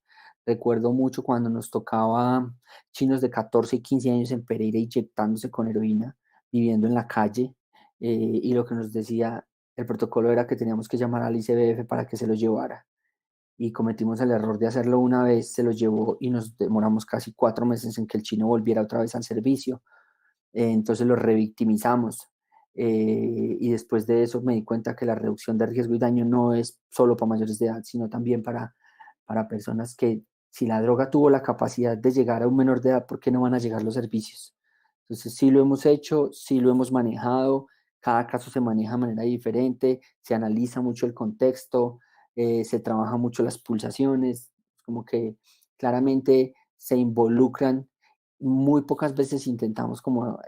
Recuerdo mucho cuando nos tocaba chinos de 14 y 15 años en Pereira inyectándose con heroína, viviendo en la calle, y lo que nos decía el protocolo era que teníamos que llamar al ICBF para que se lo llevara y cometimos el error de hacerlo una vez, se lo llevó y nos demoramos casi 4 meses en que el chino volviera otra vez al servicio. entonces los revictimizamos. Y después de eso me di cuenta que la reducción de riesgo y daño no es solo para mayores de edad, sino también para personas que si la droga tuvo la capacidad de llegar a un menor de edad, ¿por qué no van a llegar los servicios? Entonces sí lo hemos hecho, sí lo hemos manejado, cada caso se maneja de manera diferente, se analiza mucho el contexto, se trabaja mucho las pulsaciones, como que claramente se involucran. Muy pocas veces intentamos como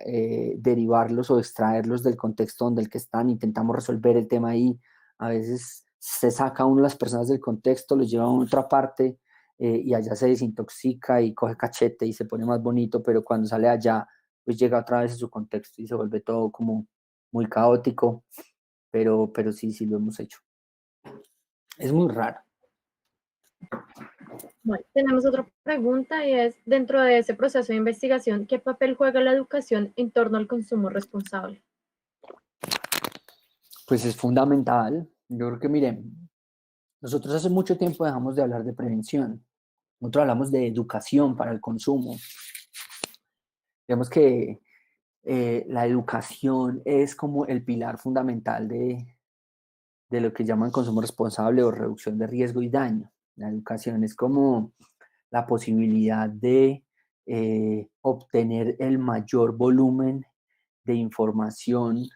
derivarlos o extraerlos del contexto donde el que están, intentamos resolver el tema ahí. A veces se saca uno las personas del contexto, los lleva a otra parte y allá se desintoxica y coge cachete y se pone más bonito, pero cuando sale allá, pues llega otra vez a su contexto y se vuelve todo como muy caótico, pero sí, sí lo hemos hecho. Es muy raro. Bueno, tenemos otra pregunta y es, dentro de ese proceso de investigación, ¿qué papel juega la educación en torno al consumo responsable? Pues es fundamental. Yo creo que, miren, nosotros hace mucho tiempo dejamos de hablar de prevención. Nosotros hablamos de educación para el consumo. Vemos que la educación es como el pilar fundamental de lo que llaman consumo responsable o reducción de riesgo y daño. La educación es como la posibilidad de obtener el mayor volumen de información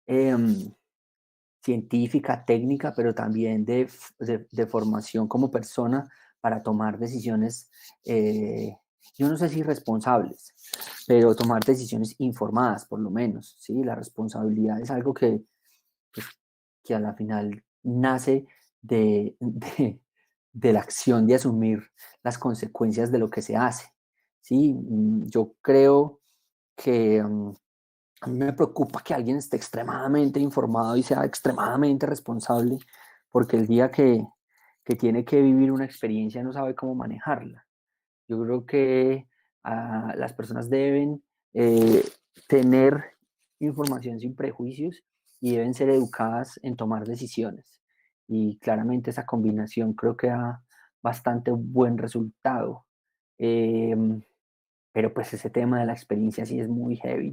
eh, científica, técnica, pero también de formación como persona para tomar decisiones, yo no sé si responsables, pero tomar decisiones informadas, por lo menos, ¿sí? La responsabilidad es algo pues, que a la final nace de la acción de asumir las consecuencias de lo que se hace, ¿sí? Yo creo que a mí me preocupa que alguien esté extremadamente informado y sea extremadamente responsable, porque el día que tiene que vivir una experiencia no sabe cómo manejarla. Yo creo que las personas deben eh, tener información sin prejuicios y deben ser educadas en tomar decisiones. Y claramente esa combinación creo que da bastante buen resultado. Eh, pero pues ese tema de la experiencia sí es muy heavy.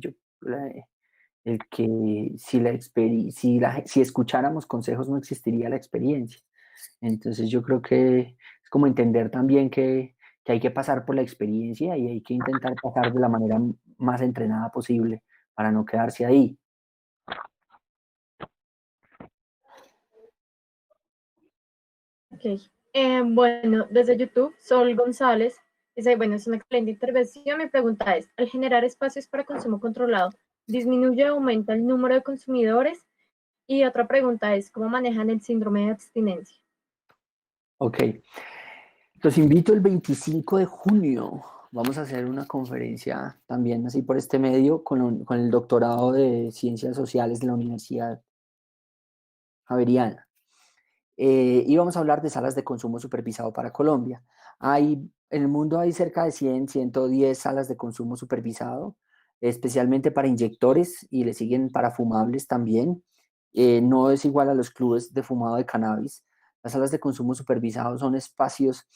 El que si escucháramos consejos no existiría la experiencia. Entonces yo creo que es como entender también que hay que pasar por la experiencia y hay que intentar pasar de la manera más entrenada posible para no quedarse ahí. Ok. Bueno, desde YouTube, Sol González dice, bueno, es una excelente intervención. Mi pregunta es, al generar espacios para consumo controlado, ¿disminuye o aumenta el número de consumidores? Y otra pregunta es, ¿cómo manejan el síndrome de abstinencia? Ok, los invito el 25 de junio. Vamos a hacer una conferencia también así por este medio con el doctorado de Ciencias Sociales de la Universidad Javeriana. Y vamos a hablar de salas de consumo supervisado para Colombia. En el mundo hay cerca de 100, 110 salas de consumo supervisado, especialmente para inyectores y le siguen para fumables también. No es igual a los clubes de fumado de cannabis. Las salas de consumo supervisado son espacios,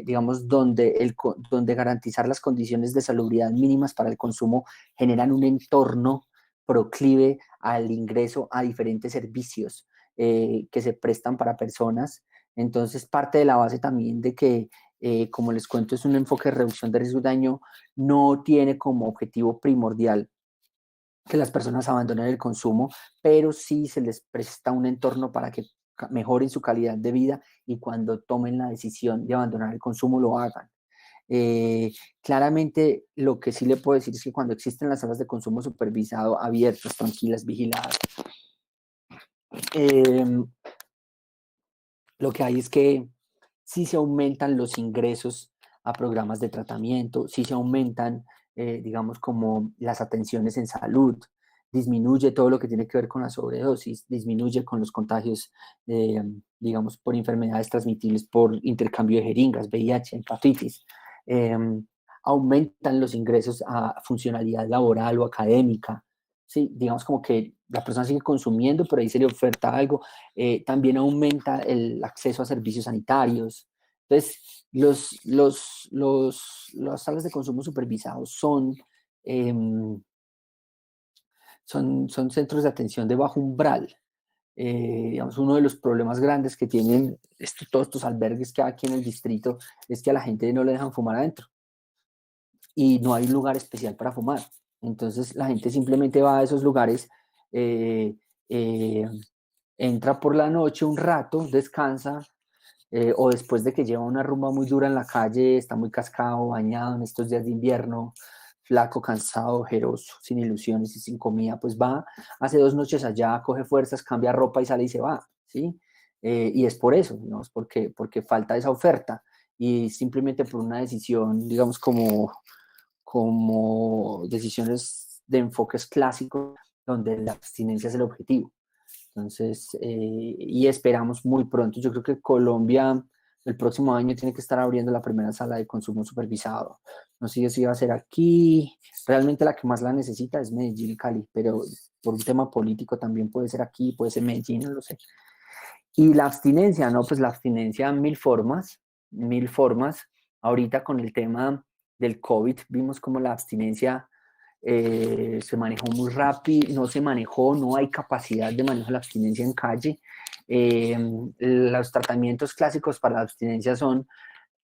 digamos, donde garantizar las condiciones de salubridad mínimas para el consumo generan un entorno proclive al ingreso a diferentes servicios que se prestan para personas. Entonces, parte de la base también de que, como les cuento, es un enfoque de reducción de riesgo y daño, no tiene como objetivo primordial que las personas abandonen el consumo, pero sí se les presta un entorno para que mejoren su calidad de vida y cuando tomen la decisión de abandonar el consumo lo hagan. Claramente, lo que sí le puedo decir es que cuando existen las salas de consumo supervisado, abiertas, tranquilas, vigiladas, eh, lo que hay es que sí se aumentan los ingresos a programas de tratamiento, sí se aumentan, digamos, como las atenciones en salud, disminuye todo lo que tiene que ver con la sobredosis, disminuye con los contagios, digamos, por enfermedades transmitibles por intercambio de jeringas, VIH, hepatitis. Eh, aumentan los ingresos a funcionalidad laboral o académica. Sí, digamos como que la persona sigue consumiendo, pero ahí se le oferta algo. También aumenta el acceso a servicios sanitarios. Entonces, las salas de consumo supervisados son em, son centros de atención de bajo umbral. Digamos, uno de los problemas grandes que tienen todos estos albergues que hay aquí en el distrito es que a la gente no le dejan fumar adentro y no hay un lugar especial para fumar. Entonces la gente simplemente va a esos lugares, eh, eh, entra por la noche un rato, descansa, o después de que lleva una rumba muy dura en la calle, está muy cascado, bañado en estos días de invierno, flaco, cansado, ojeroso, sin ilusiones y sin comida, pues va, hace 2 noches allá, coge fuerzas, cambia ropa y sale y se va, ¿sí? Y es por eso, ¿no? Es porque falta esa oferta y simplemente por una decisión, digamos, como decisiones de enfoques clásicos donde la abstinencia es el objetivo. Entonces, y esperamos muy pronto. Yo creo que Colombia el próximo año tiene que estar abriendo la primera sala de consumo supervisado. No sé si va a ser aquí. Realmente la que más la necesita es Medellín y Cali, pero por un tema político también puede ser aquí, puede ser Medellín, no lo sé. Y la abstinencia, ¿no? Pues la abstinencia, mil formas, mil formas. Ahorita con el tema del COVID vimos como la abstinencia se manejó muy rápido, no se manejó, no hay capacidad de manejo de la abstinencia en calle. Los tratamientos clásicos para la abstinencia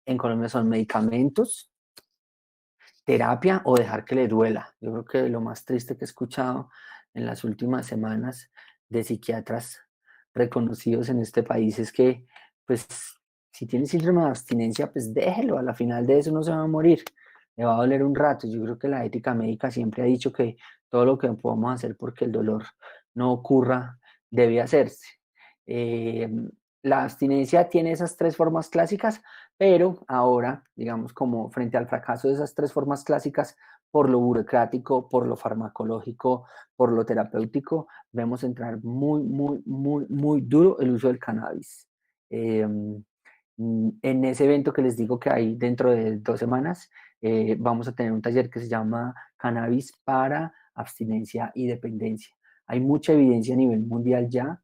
en Colombia son medicamentos, terapia o dejar que le duela. Yo creo que lo más triste que he escuchado en las últimas semanas de psiquiatras reconocidos en este país es que, pues, si tiene síndrome de abstinencia, pues déjelo, a la final de eso no se va a morir, le va a doler un rato. Yo creo que la ética médica siempre ha dicho que todo lo que podamos hacer porque el dolor no ocurra debe hacerse. Eh, la abstinencia tiene esas 3 formas clásicas, pero ahora, digamos, como frente al fracaso de esas 3 formas clásicas, por lo burocrático, por lo farmacológico, por lo terapéutico, vemos entrar muy, muy, muy, muy duro el uso del cannabis. Eh, en ese evento que les digo que hay dentro de 2 semanas, vamos a tener un taller que se llama Cannabis para abstinencia y dependencia. Hay mucha evidencia a nivel mundial ya.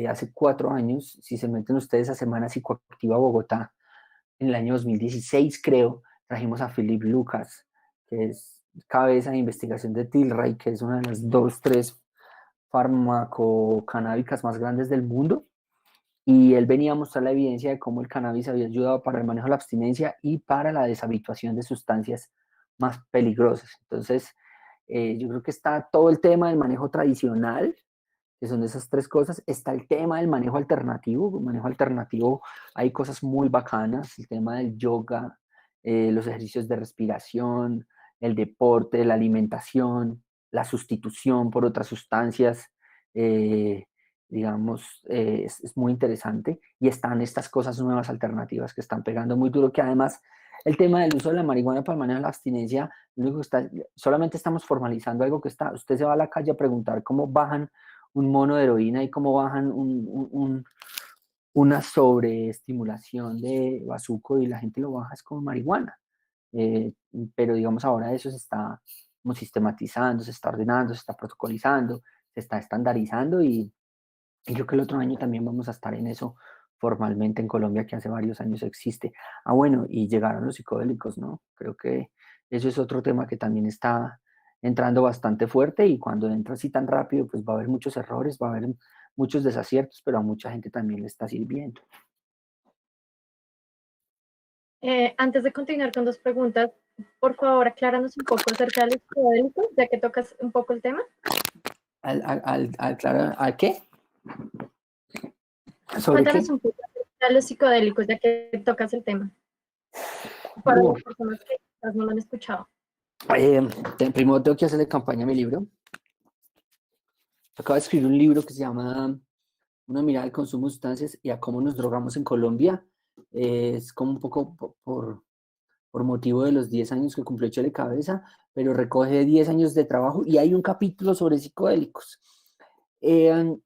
Hace 4 años, si se meten ustedes a Semana Psicoactiva Bogotá, en el año 2016, creo, trajimos a Philip Lucas, que es cabeza de investigación de Tilray, que es una de las 2, 3 farmacocanábicas más grandes del mundo. Y él venía a mostrar la evidencia de cómo el cannabis había ayudado para el manejo de la abstinencia y para la deshabituación de sustancias más peligrosas. Entonces, yo creo que está todo el tema del manejo tradicional, que son esas 3 cosas. Está el tema del manejo alternativo. El manejo alternativo, hay cosas muy bacanas, el tema del yoga, los ejercicios de respiración, el deporte, la alimentación, la sustitución por otras sustancias, eh, digamos, es muy interesante. Y están estas cosas nuevas alternativas que están pegando muy duro, que además el tema del uso de la marihuana para el manejo de la abstinencia, solamente estamos formalizando algo que está, usted se va a la calle a preguntar cómo bajan un mono de heroína y cómo bajan una sobreestimulación de bazuco y la gente lo baja es como marihuana. Eh, pero digamos ahora eso se está como sistematizando, se está ordenando, se está protocolizando, se está estandarizando y creo que el otro año también vamos a estar en eso formalmente en Colombia, que hace varios años existe. Ah, bueno, y llegaron los psicodélicos, ¿no? Creo que eso es otro tema que también está entrando bastante fuerte y cuando entra así tan rápido, pues va a haber muchos errores, va a haber muchos desaciertos, pero a mucha gente también le está sirviendo. Antes de continuar con 2 preguntas, por favor, acláranos un poco acerca de los psicodélicos, ya que tocas un poco el tema. ¿Al qué? ¿Sobre qué? Cuéntanos un poco acerca de los psicodélicos, ya que tocas el tema, para las personas que quizás no lo han escuchado. Primero tengo que hacerle campaña a mi libro. Acabo de escribir un libro que se llama Una mirada al consumo de sustancias y a cómo nos drogamos en Colombia. Es como un poco por motivo de los 10 años que cumplió Chele Cabeza, pero recoge 10 años de trabajo y hay un capítulo sobre psicodélicos. ¿Qué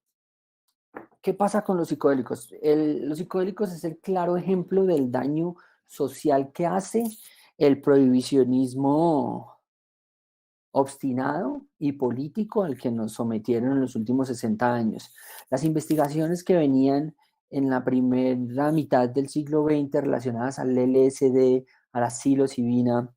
pasa con los psicodélicos? Los psicodélicos es el claro ejemplo del daño social que hace el prohibicionismo obstinado y político al que nos sometieron en los últimos 60 años. Las investigaciones que venían en la primera mitad del siglo XX relacionadas al LSD, a la psilocibina,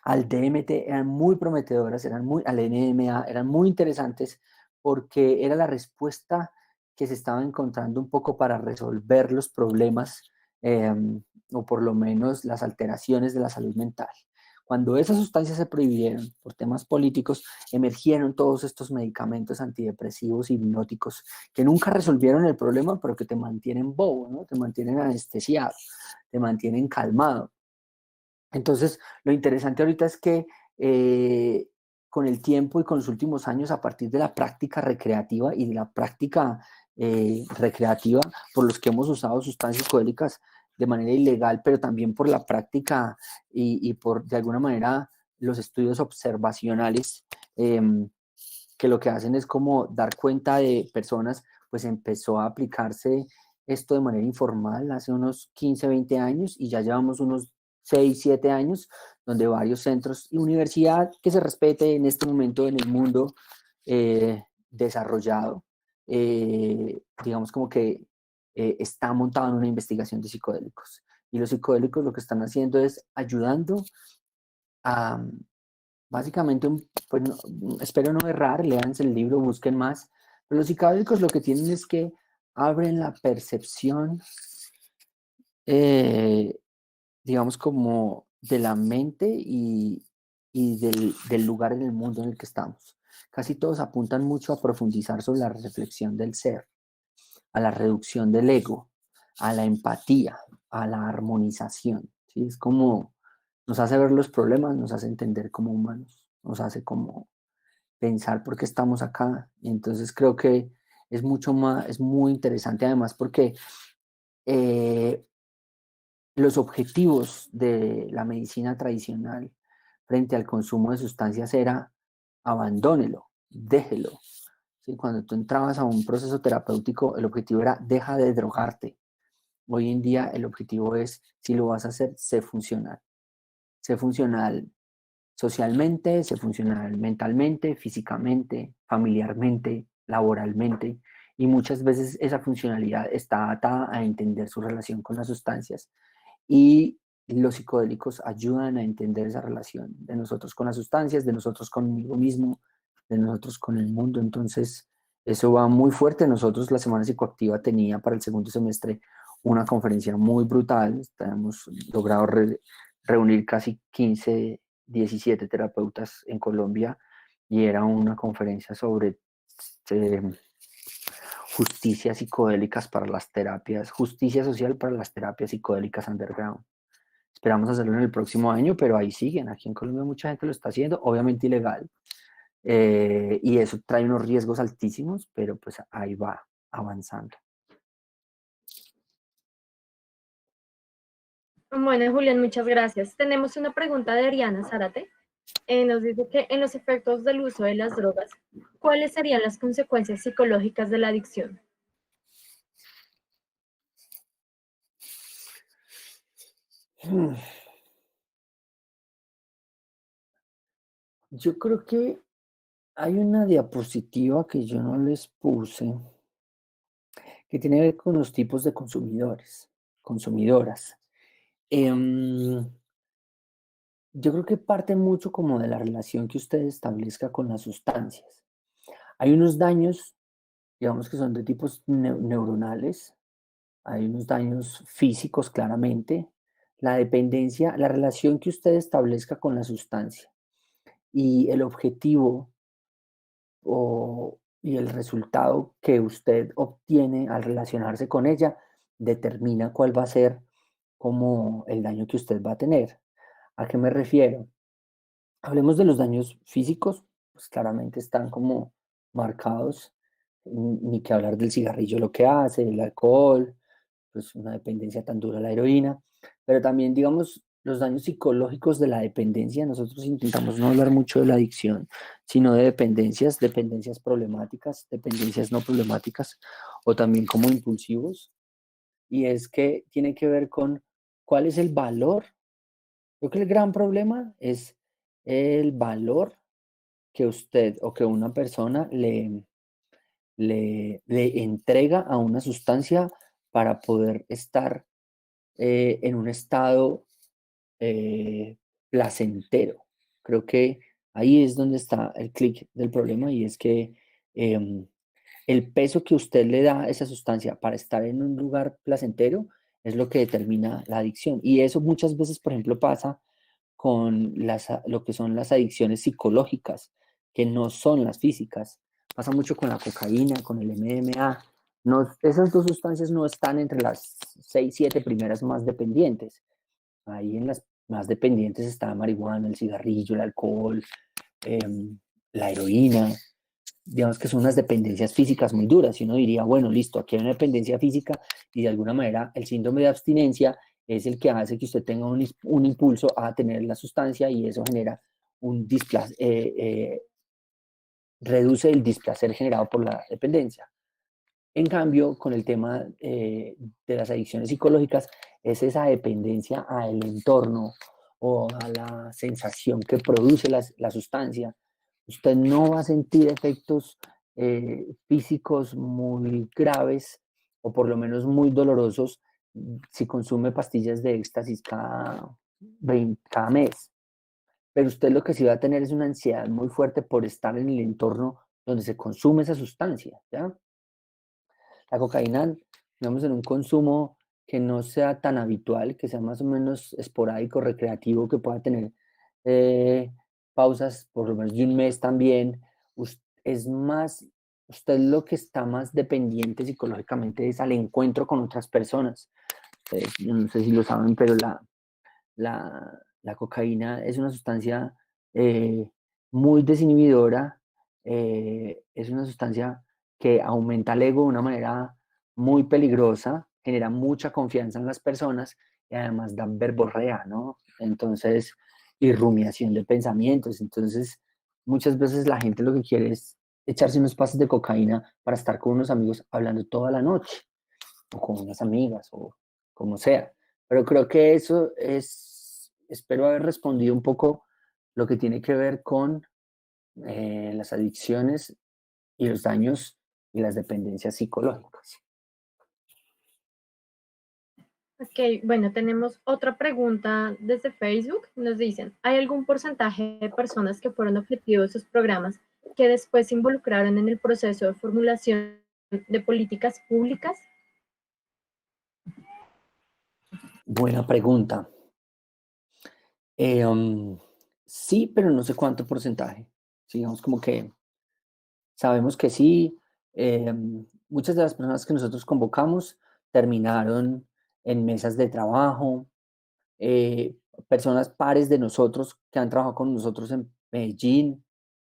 al DMT eran muy prometedoras, al NMA eran muy interesantes porque era la respuesta que se estaba encontrando un poco para resolver los problemas eh, o por lo menos las alteraciones de la salud mental. Cuando esas sustancias se prohibieron por temas políticos, emergieron todos estos medicamentos antidepresivos, hipnóticos, que nunca resolvieron el problema, pero que te mantienen bobo, ¿no? Te mantienen anestesiado, te mantienen calmado. Entonces, lo interesante ahorita es que con el tiempo y con los últimos años, a partir de la práctica recreativa y de la práctica recreativa por los que hemos usado sustancias psicodélicas de manera ilegal, pero también por la práctica y por, de alguna manera, los estudios observacionales, eh, que lo que hacen es como dar cuenta de personas, pues empezó a aplicarse esto de manera informal hace unos 15, 20 años y ya llevamos unos 6, 7 años donde varios centros y universidad que se respete en este momento en el mundo desarrollado, digamos como que está montado en una investigación de psicodélicos. Y los psicodélicos lo que están haciendo es ayudando a, básicamente, pues espero no errar, léanse el libro, busquen más, pero los psicodélicos lo que tienen es que abren la percepción, eh, digamos, como de la mente y del lugar en el mundo en el que estamos. Casi todos apuntan mucho a profundizar sobre la reflexión del ser, a la reducción del ego, a la empatía, a la armonización. ¿Sí? Es como nos hace ver los problemas, nos hace entender como humanos, nos hace como pensar por qué estamos acá. Y entonces creo que es mucho más, es muy interesante además porque eh, los objetivos de la medicina tradicional frente al consumo de sustancias era abandónelo, déjelo. ¿Sí? Cuando tú entrabas a un proceso terapéutico, el objetivo era deja de drogarte. Hoy en día el objetivo es, si lo vas a hacer, sé funcional socialmente, sé funcional mentalmente, físicamente, familiarmente, laboralmente, y muchas veces esa funcionalidad está atada a entender su relación con las sustancias y los psicodélicos ayudan a entender esa relación de nosotros con las sustancias, de nosotros conmigo mismo, de nosotros con el mundo. Entonces, eso va muy fuerte. Nosotros la Semana Psicoactiva tenía para el segundo semestre una conferencia muy brutal. Hemos logrado reunir casi 15, 17 terapeutas en Colombia y era una conferencia sobre eh, justicia psicodélicas para las terapias, justicia social para las terapias psicodélicas underground. Esperamos hacerlo en el próximo año, pero ahí siguen. Aquí en Colombia mucha gente lo está haciendo, obviamente ilegal, y eso trae unos riesgos altísimos, pero pues ahí va avanzando. Bueno, Julián, muchas gracias. Tenemos una pregunta de Ariana Zárate. Nos dice que en los efectos del uso de las drogas, ¿cuáles serían las consecuencias psicológicas de la adicción? Yo creo que hay una diapositiva que yo no les puse, que tiene que ver con los tipos de consumidores, consumidoras. Yo creo que parte mucho como de la relación que usted establezca con las sustancias. Hay unos daños, digamos que son de tipos neuronales, hay unos daños físicos claramente, la dependencia, la relación que usted establezca con la sustancia y el objetivo y el resultado que usted obtiene al relacionarse con ella determina cuál va a ser como el daño que usted va a tener. ¿A qué me refiero? Hablemos de los daños físicos, pues claramente están como marcados, ni que hablar del cigarrillo lo que hace, el alcohol, pues una dependencia tan dura a la heroína, pero también digamos los daños psicológicos de la dependencia, nosotros intentamos no hablar mucho de la adicción, sino de dependencias, dependencias problemáticas, dependencias no problemáticas, o también como impulsivos, y es que tiene que ver con cuál es el valor. Creo que el gran problema es el valor que usted o que una persona le entrega a una sustancia para poder estar en un estado placentero. Creo que ahí es donde está el clic del problema y es que el peso que usted le da a esa sustancia para estar en un lugar placentero es lo que determina la adicción. Y eso muchas veces, por ejemplo, pasa con lo que son las adicciones psicológicas, que no son las físicas. Pasa mucho con la cocaína, con el MDMA. No, esas dos sustancias no están entre las 6, 7 primeras más dependientes. Ahí en las más dependientes está la marihuana, el cigarrillo, el alcohol, la heroína. Digamos que son unas dependencias físicas muy duras. Y uno diría, bueno, listo, aquí hay una dependencia física y de alguna manera el síndrome de abstinencia es el que hace que usted tenga un impulso a tener la sustancia y eso genera un reduce el displacer generado por la dependencia. En cambio, con el tema de las adicciones psicológicas, es esa dependencia al entorno o a la sensación que produce la sustancia. Usted no va a sentir efectos físicos muy graves o por lo menos muy dolorosos si consume pastillas de éxtasis cada mes. Pero usted lo que sí va a tener es una ansiedad muy fuerte por estar en el entorno donde se consume esa sustancia, ¿ya? La cocaína, digamos, en un consumo que no sea tan habitual, que sea más o menos esporádico, recreativo, que pueda tener eh, pausas por lo menos de un mes también, es más, usted lo que está más dependiente psicológicamente es al encuentro con otras personas. Ustedes, yo no sé si lo saben, pero la cocaína es una sustancia muy desinhibidora, es una sustancia que aumenta el ego de una manera muy peligrosa, genera mucha confianza en las personas y además da verborrea, ¿no? Entonces, y rumiación de pensamientos. Entonces, muchas veces la gente lo que quiere es echarse unos pases de cocaína para estar con unos amigos hablando toda la noche, o con unas amigas, o como sea. Pero creo que eso es, espero haber respondido un poco lo que tiene que ver con las adicciones y los daños y las dependencias psicológicas. Ok, bueno, tenemos otra pregunta desde Facebook. Nos dicen, ¿hay algún porcentaje de personas que fueron objetivos de sus programas que después se involucraron en el proceso de formulación de políticas públicas? Buena pregunta. Sí, pero no sé cuánto porcentaje. Digamos como que sabemos que sí. Muchas de las personas que nosotros convocamos terminaron en mesas de trabajo, eh, personas pares de nosotros que han trabajado con nosotros en Medellín,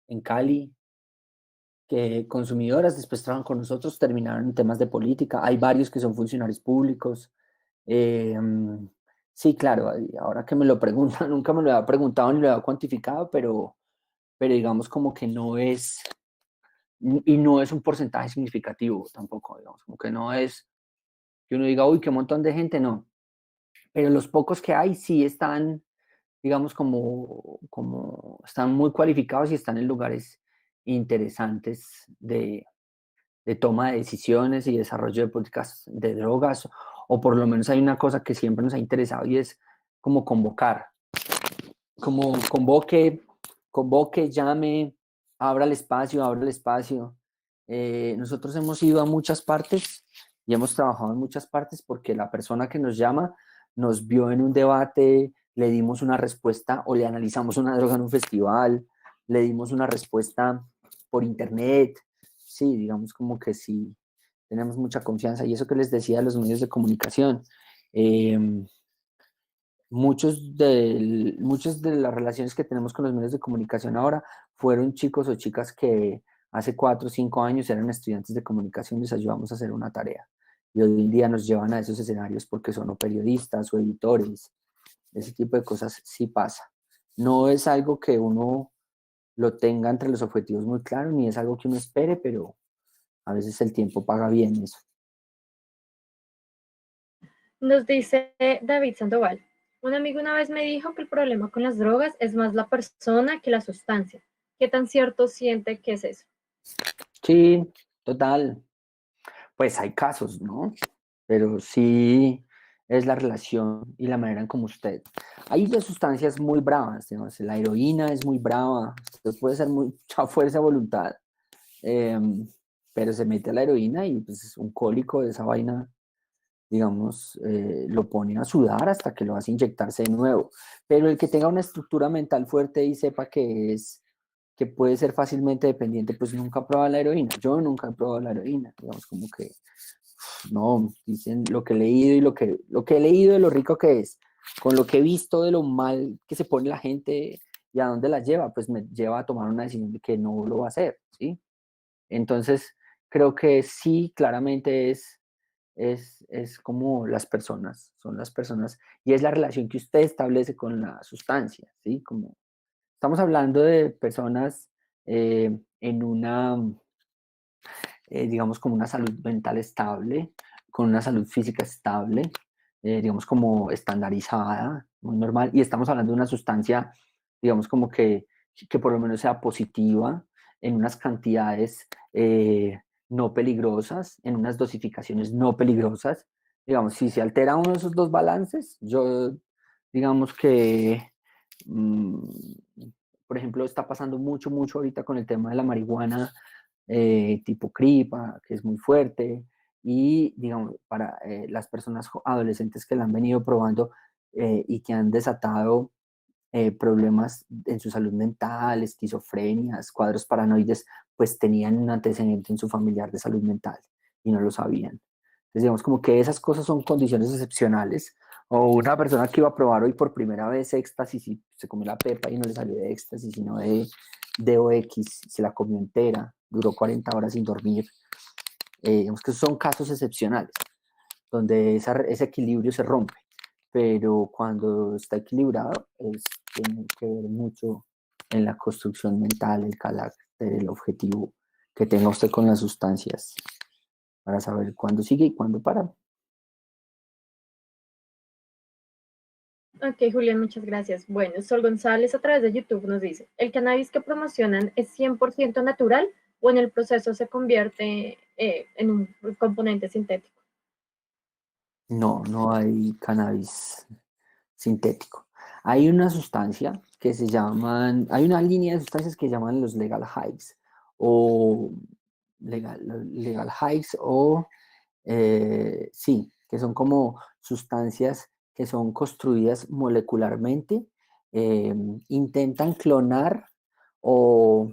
en Cali, que consumidoras después trabajan con nosotros, terminaron en temas de política. Hay varios que son funcionarios públicos. Eh, sí, claro, ahora que me lo preguntan, nunca me lo había preguntado ni lo había cuantificado, pero digamos como que no es, y no es un porcentaje significativo tampoco, digamos, como que no es que uno diga, uy, qué montón de gente, no. Pero los pocos que hay sí están, digamos, como están muy cualificados y están en lugares interesantes de toma de decisiones y desarrollo de políticas de drogas, o por lo menos hay una cosa que siempre nos ha interesado y es como convocar, como convoque, llame, abra el espacio. Nosotros hemos ido a muchas partes y hemos trabajado en muchas partes porque la persona que nos llama nos vio en un debate, le dimos una respuesta o le analizamos una droga en un festival, le dimos una respuesta por internet. Sí, digamos como que sí, tenemos mucha confianza. Y eso que les decía de los medios de comunicación. Eh, muchas de las relaciones que tenemos con los medios de comunicación ahora fueron chicos o chicas que hace 4 o 5 años eran estudiantes de comunicación y les ayudamos a hacer una tarea. Y hoy en día nos llevan a esos escenarios porque son o periodistas o editores. Ese tipo de cosas sí pasa. No es algo que uno lo tenga entre los objetivos muy claro, ni es algo que uno espere, pero a veces el tiempo paga bien eso. Nos dice David Sandoval, un amigo una vez me dijo que el problema con las drogas es más la persona que la sustancia. ¿Qué tan cierto siente que es eso? Sí, total. Pues hay casos, ¿no? Pero sí, es la relación y la manera en cómo usted... Hay ya sustancias muy bravas, digamos, la heroína es muy brava, usted puede ser mucha fuerza de voluntad, eh, pero se mete a la heroína y pues es un cólico de esa vaina, digamos, lo pone a sudar hasta que lo hace inyectarse de nuevo. Pero el que tenga una estructura mental fuerte y sepa que puede ser fácilmente dependiente, pues nunca ha probado la heroína. Yo nunca he probado la heroína, digamos, como que no, dicen lo que he leído y lo que he leído de lo rico que es, con lo que he visto de lo mal que se pone la gente y a dónde la lleva, pues me lleva a tomar una decisión de que no lo va a hacer, ¿sí? Entonces, creo que sí, claramente es como las personas, son las personas, y es la relación que usted establece con la sustancia, ¿sí? Como estamos hablando de personas en una digamos, como una salud mental estable, con una salud física estable, digamos, como estandarizada, muy normal, y estamos hablando de una sustancia, digamos, como que por lo menos sea positiva, en unas cantidades no peligrosas, en unas dosificaciones no peligrosas. Digamos, si se altera uno de esos dos balances, yo, digamos que, mm, por ejemplo, está pasando mucho, mucho ahorita con el tema de la marihuana, tipo cripa, que es muy fuerte, y digamos, para las personas adolescentes que la han venido probando y que han desatado problemas en su salud mental, esquizofrenias, cuadros paranoides, pues tenían un antecedente en su familiar de salud mental y no lo sabían. Entonces, digamos, como que esas cosas son condiciones excepcionales. O una persona que iba a probar hoy por primera vez éxtasis y se comió la pepa y no le salió de éxtasis, sino de OX, se la comió entera, duró 40 horas sin dormir. Digamos que esos son casos excepcionales, donde ese equilibrio se rompe. Pero cuando está equilibrado, tiene que ver mucho en la construcción mental, el carácter, el objetivo que tenga usted con las sustancias, para saber cuándo sigue y cuándo para. Ok, Julián, muchas gracias. Bueno, Sol González a través de YouTube nos dice, ¿el cannabis que promocionan es 100% natural o en el proceso se convierte en un componente sintético? No, no hay cannabis sintético. Hay una sustancia que se llaman, hay una línea de sustancias que llaman los legal highs o legal highs o sí, que son como sustancias que son construidas molecularmente, eh, intentan clonar o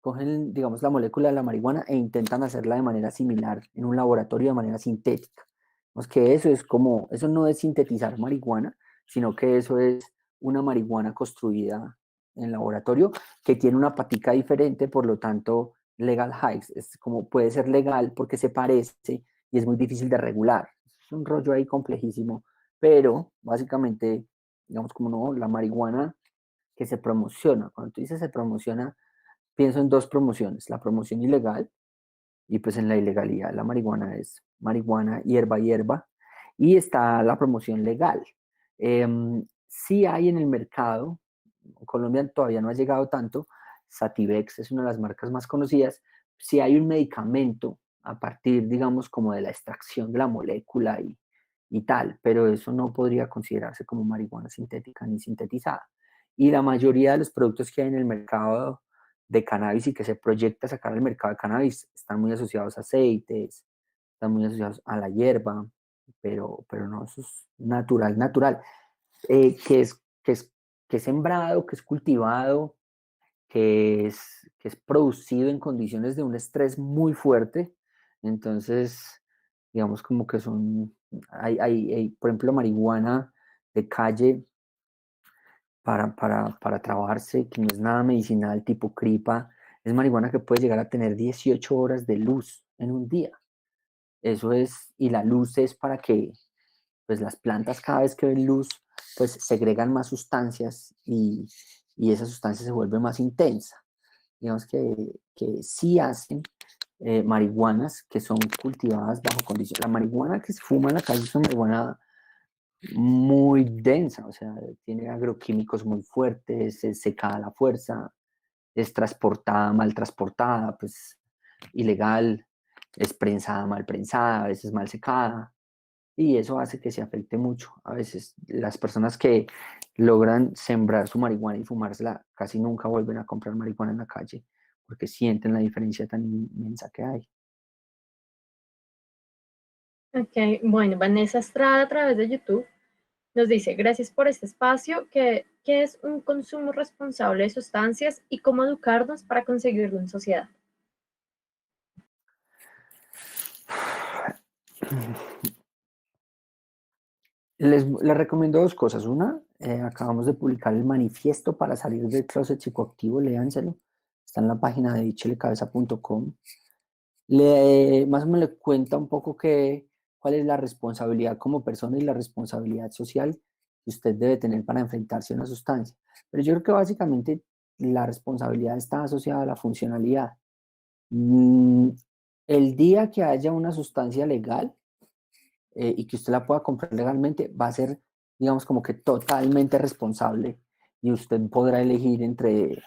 cogen, digamos, la molécula de la marihuana e intentan hacerla de manera similar en un laboratorio de manera sintética. Pues que eso es como, eso no es sintetizar marihuana, sino que eso es una marihuana construida en laboratorio que tiene una patica diferente, por lo tanto, legal highs, es como puede ser legal porque se parece y es muy difícil de regular. Es un rollo ahí complejísimo, pero básicamente, digamos como no, la marihuana que se promociona, cuando tú dices se promociona, pienso en dos promociones, la promoción ilegal y pues en la ilegalidad la marihuana es marihuana, hierba, hierba, y está la promoción legal. Sí hay en el mercado, en Colombia todavía no ha llegado tanto, Sativex es una de las marcas más conocidas, sí hay un medicamento a partir, digamos, como de la extracción de la molécula y tal, pero eso no podría considerarse como marihuana sintética ni sintetizada. Y la mayoría de los productos que hay en el mercado de cannabis y que se proyecta sacar al mercado de cannabis están muy asociados a aceites, están muy asociados a la hierba, pero no, eso es natural, natural, que es, que es, que es sembrado, que es cultivado, que es producido en condiciones de un estrés muy fuerte. Entonces, digamos como que son, por ejemplo, marihuana de calle para trabajarse, que no es nada medicinal, tipo cripa, es marihuana que puede llegar a tener 18 horas de luz en un día. Eso es, y la luz es para que pues las plantas cada vez que ven luz, pues segregan más sustancias y esa sustancia se vuelve más intensa. Digamos que sí hacen marihuanas que son cultivadas bajo condiciones. La marihuana que se fuma en la calle es una marihuana muy densa, o sea, tiene agroquímicos muy fuertes, es secada a la fuerza, es transportada, mal transportada, pues ilegal, es prensada, mal prensada, a veces mal secada. y eso hace que se afecte mucho. A veces las personas que logran sembrar su marihuana y fumársela casi nunca vuelven a comprar marihuana en la calle porque sienten la diferencia tan inmensa que hay. Ok, bueno, Vanessa Estrada a través de YouTube nos dice, gracias por este espacio, ¿qué es un consumo responsable de sustancias y cómo educarnos para conseguirlo en sociedad? Les recomiendo dos cosas. Una, acabamos de publicar el manifiesto para salir del closet psicoactivo, léanselo. Está en la página de echellecabeza.com. Más o menos le cuenta un poco cuál es la responsabilidad como persona y la responsabilidad social que usted debe tener para enfrentarse a una sustancia. Pero yo creo que básicamente la responsabilidad está asociada a la funcionalidad. Mm, el día que haya una sustancia legal, y que usted la pueda comprar legalmente, va a ser, digamos, como que totalmente responsable y usted podrá elegir entre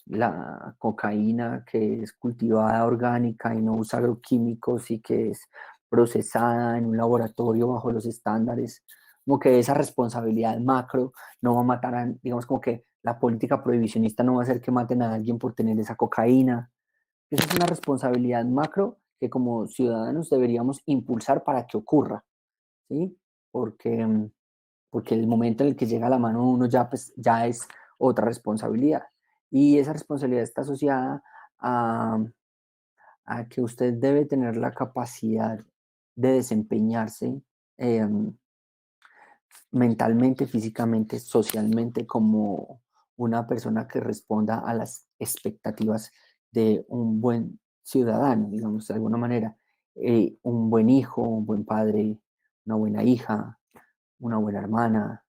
la cocaína que es cultivada orgánica y no usa agroquímicos y que es procesada en un laboratorio bajo los estándares, como que esa responsabilidad macro no va a matar a, digamos, como que la política prohibicionista no va a hacer que maten a alguien por tener esa cocaína. Esa es una responsabilidad macro que como ciudadanos deberíamos impulsar para que ocurra. ¿Sí? Porque, porque el momento en el que llega a la mano uno ya, pues, ya es otra responsabilidad. Y esa responsabilidad está asociada a que usted debe tener la capacidad de desempeñarse eh, mentalmente, físicamente, socialmente como una persona que responda a las expectativas de un buen ciudadano, digamos, de alguna manera. Un buen hijo, un buen padre, una buena hija, una buena hermana.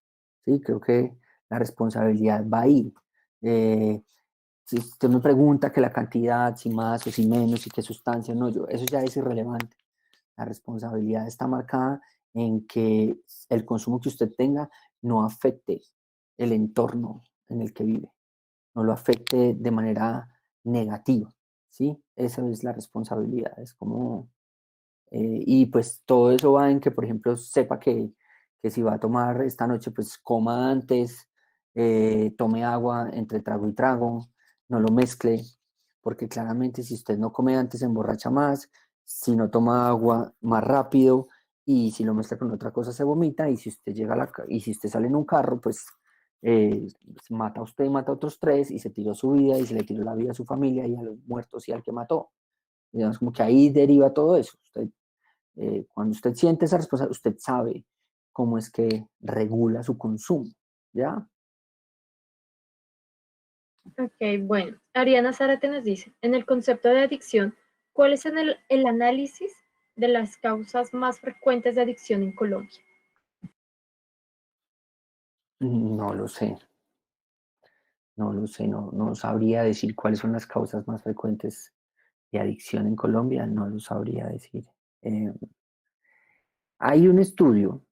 Sí, creo que la responsabilidad va ahí. Eh, si usted me pregunta que la cantidad, si más o si menos, y qué sustancia, no, eso ya es irrelevante. La responsabilidad está marcada en que el consumo que usted tenga no afecte el entorno en el que vive, no lo afecte de manera negativa, ¿sí? Esa es la responsabilidad, es como y pues todo eso va en que, por ejemplo, sepa que si va a tomar esta noche, pues coma antes, tome agua entre trago y trago, no lo mezcle, porque claramente si usted no come antes se emborracha más, si no toma agua más rápido y si lo mezcla con otra cosa se vomita y si usted llega y si usted sale en un carro, pues mata a usted, mata a otros tres y se tiró su vida y se le tiró la vida a su familia y a los muertos y al que mató. Digamos como que ahí deriva todo eso. Cuando usted siente esa responsabilidad, usted sabe cómo es que regula su consumo, ¿ya? Ok, bueno, Ariana Zárate nos dice, en el concepto de adicción, ¿cuál es el análisis de las causas más frecuentes de adicción en Colombia? No lo sé, no lo sé, no sabría decir cuáles son las causas más frecuentes de adicción en Colombia, no lo sabría decir. Eh, hay un estudio,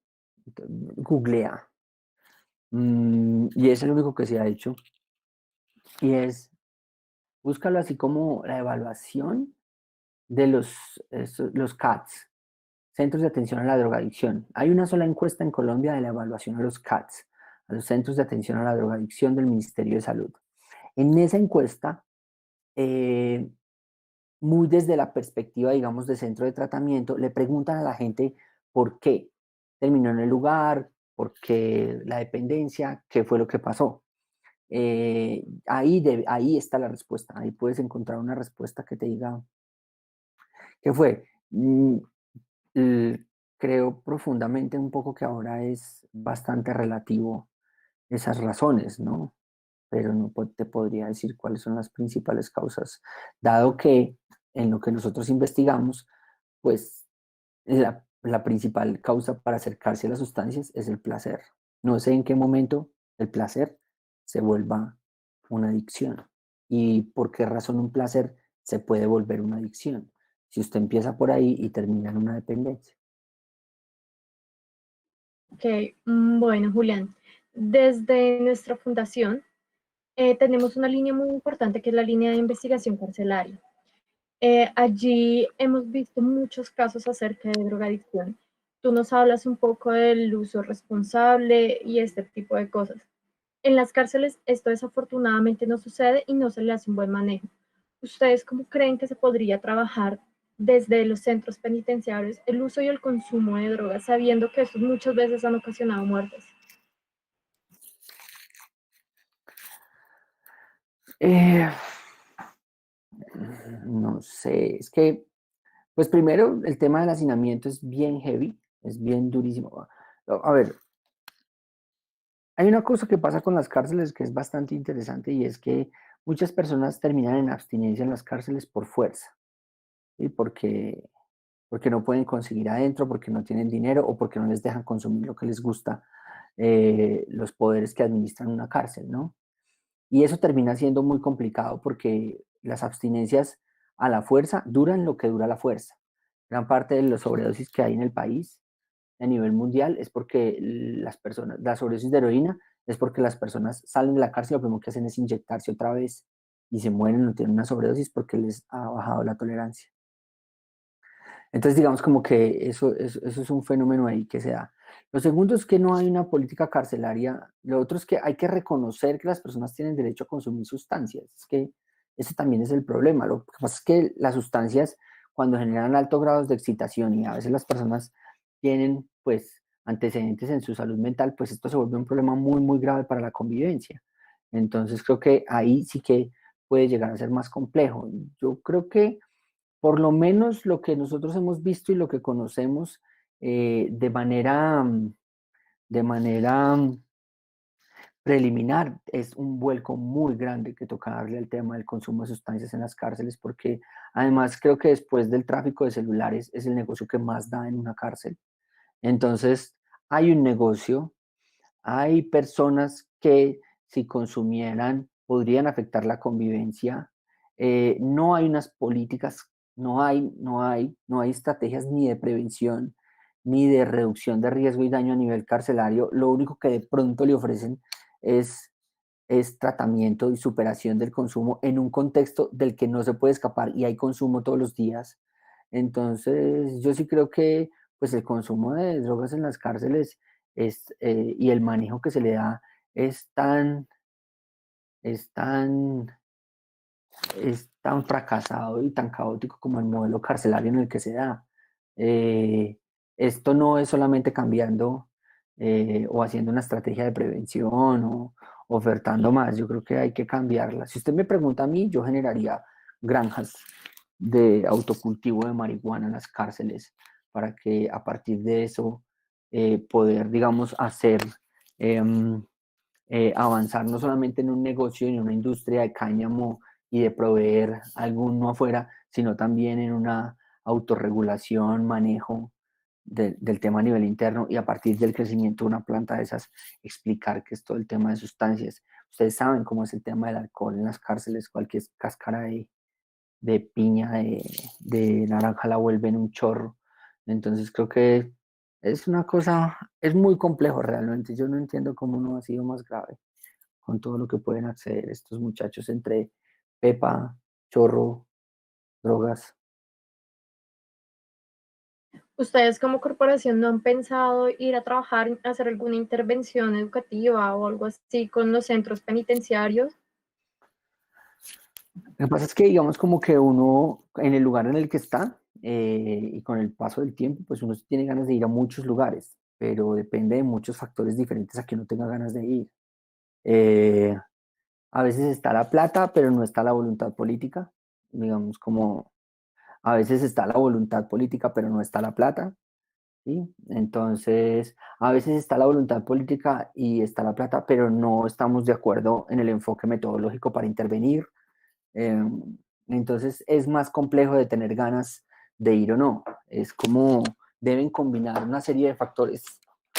googlea, y es el único que se ha hecho, y es, búscalo así como la evaluación de los CATs, Centros de Atención a la Drogadicción. Hay una sola encuesta en Colombia de la evaluación a los CATs, a los Centros de Atención a la Drogadicción del Ministerio de Salud. En esa encuesta, eh, muy desde la perspectiva, digamos, de centro de tratamiento, le preguntan a la gente por qué terminó en el lugar, por qué la dependencia, qué fue lo que pasó. Ahí está la respuesta, ahí puedes encontrar una respuesta que te diga qué fue. Creo profundamente un poco que ahora es bastante relativo esas razones, ¿no? Pero no te podría decir cuáles son las principales causas, dado que en lo que nosotros investigamos, pues la principal causa para acercarse a las sustancias es el placer. No sé en qué momento el placer se vuelva una adicción y por qué razón un placer se puede volver una adicción. Si usted empieza por ahí y termina en una dependencia. Ok, bueno, Julián, desde nuestra fundación tenemos una línea muy importante que es la línea de investigación carcelaria. Allí hemos visto muchos casos acerca de drogadicción Tú nos hablas un poco del uso responsable y este tipo de cosas. En las cárceles esto desafortunadamente no sucede y no se le hace un buen manejo. ¿Ustedes cómo creen que se podría trabajar desde los centros penitenciarios el uso y el consumo de drogas, sabiendo que estos muchas veces han ocasionado muertes? Eh, no sé, es que, pues primero el tema del hacinamiento es bien heavy, es bien durísimo. A ver, hay una cosa que pasa con las cárceles que es bastante interesante y es que muchas personas terminan en abstinencia en las cárceles por fuerza, ¿sí? Porque no pueden conseguir adentro, porque no tienen dinero o porque no les dejan consumir lo que les gusta, los poderes que administran una cárcel, ¿no? Y eso termina siendo muy complicado porque las abstinencias a la fuerza duran lo que dura la fuerza. Gran parte de los sobredosis que hay en el país a nivel mundial es porque las personas, la sobredosis de heroína es porque las personas salen de la cárcel, lo primero que hacen es inyectarse otra vez y se mueren o tienen una sobredosis porque les ha bajado la tolerancia. Entonces, digamos como que eso es un fenómeno ahí que se da. Lo segundo es que no hay una política carcelaria. Lo otro es que hay que reconocer que las personas tienen derecho a consumir sustancias. Es que ese también es el problema. Lo que pasa es que las sustancias, cuando generan altos grados de excitación y a veces las personas tienen, pues, antecedentes en su salud mental, pues esto se vuelve un problema muy, muy grave para la convivencia. Entonces, creo que ahí sí que puede llegar a ser más complejo. Yo creo que por lo menos lo que nosotros hemos visto y lo que conocemos de manera preliminar es un vuelco muy grande que toca darle al tema del consumo de sustancias en las cárceles, porque además creo que después del tráfico de celulares es el negocio que más da en una cárcel. Entonces, hay un negocio, hay personas que si consumieran podrían afectar la convivencia. No hay unas políticas, no hay estrategias ni de prevención ni de reducción de riesgo y daño a nivel carcelario. Lo único que de pronto le ofrecen es, es tratamiento y superación del consumo en un contexto del que no se puede escapar y hay consumo todos los días. Entonces, yo sí creo que pues el consumo de drogas en las cárceles y el manejo que se le da es tan, es tan, es tan fracasado y tan caótico como el modelo carcelario en el que se da. Eh, Esto no es solamente cambiando o haciendo una estrategia de prevención o ofertando más, yo creo que hay que cambiarla. Si usted me pregunta a mí, yo generaría granjas de autocultivo de marihuana en las cárceles para que a partir de eso poder, digamos, hacer avanzar no solamente en un negocio y en una industria de cáñamo y de proveer alguno afuera, sino también en una autorregulación, manejo del tema a nivel interno y a partir del crecimiento de una planta de esas, explicar qué es todo el tema de sustancias. Ustedes saben cómo es el tema del alcohol en las cárceles, cualquier cáscara de piña, de naranja la vuelven un chorro. Entonces creo que es una cosa, es muy complejo realmente. Yo no entiendo cómo no ha sido más grave con todo lo que pueden acceder estos muchachos entre pepa, chorro, drogas. ¿Ustedes como corporación no han pensado ir a trabajar, hacer alguna intervención educativa o algo así con los centros penitenciarios? Lo que pasa es que digamos como que uno en el lugar en el que está y con el paso del tiempo, pues uno tiene ganas de ir a muchos lugares, pero depende de muchos factores diferentes a que uno tenga ganas de ir. Eh, a veces está la plata, pero no está la voluntad política. Digamos como a veces está la voluntad política, pero no está la plata. ¿Sí? Entonces, a veces está la voluntad política y está la plata, pero no estamos de acuerdo en el enfoque metodológico para intervenir. Eh, entonces, es más complejo de tener ganas de ir o no. Es como deben combinar una serie de factores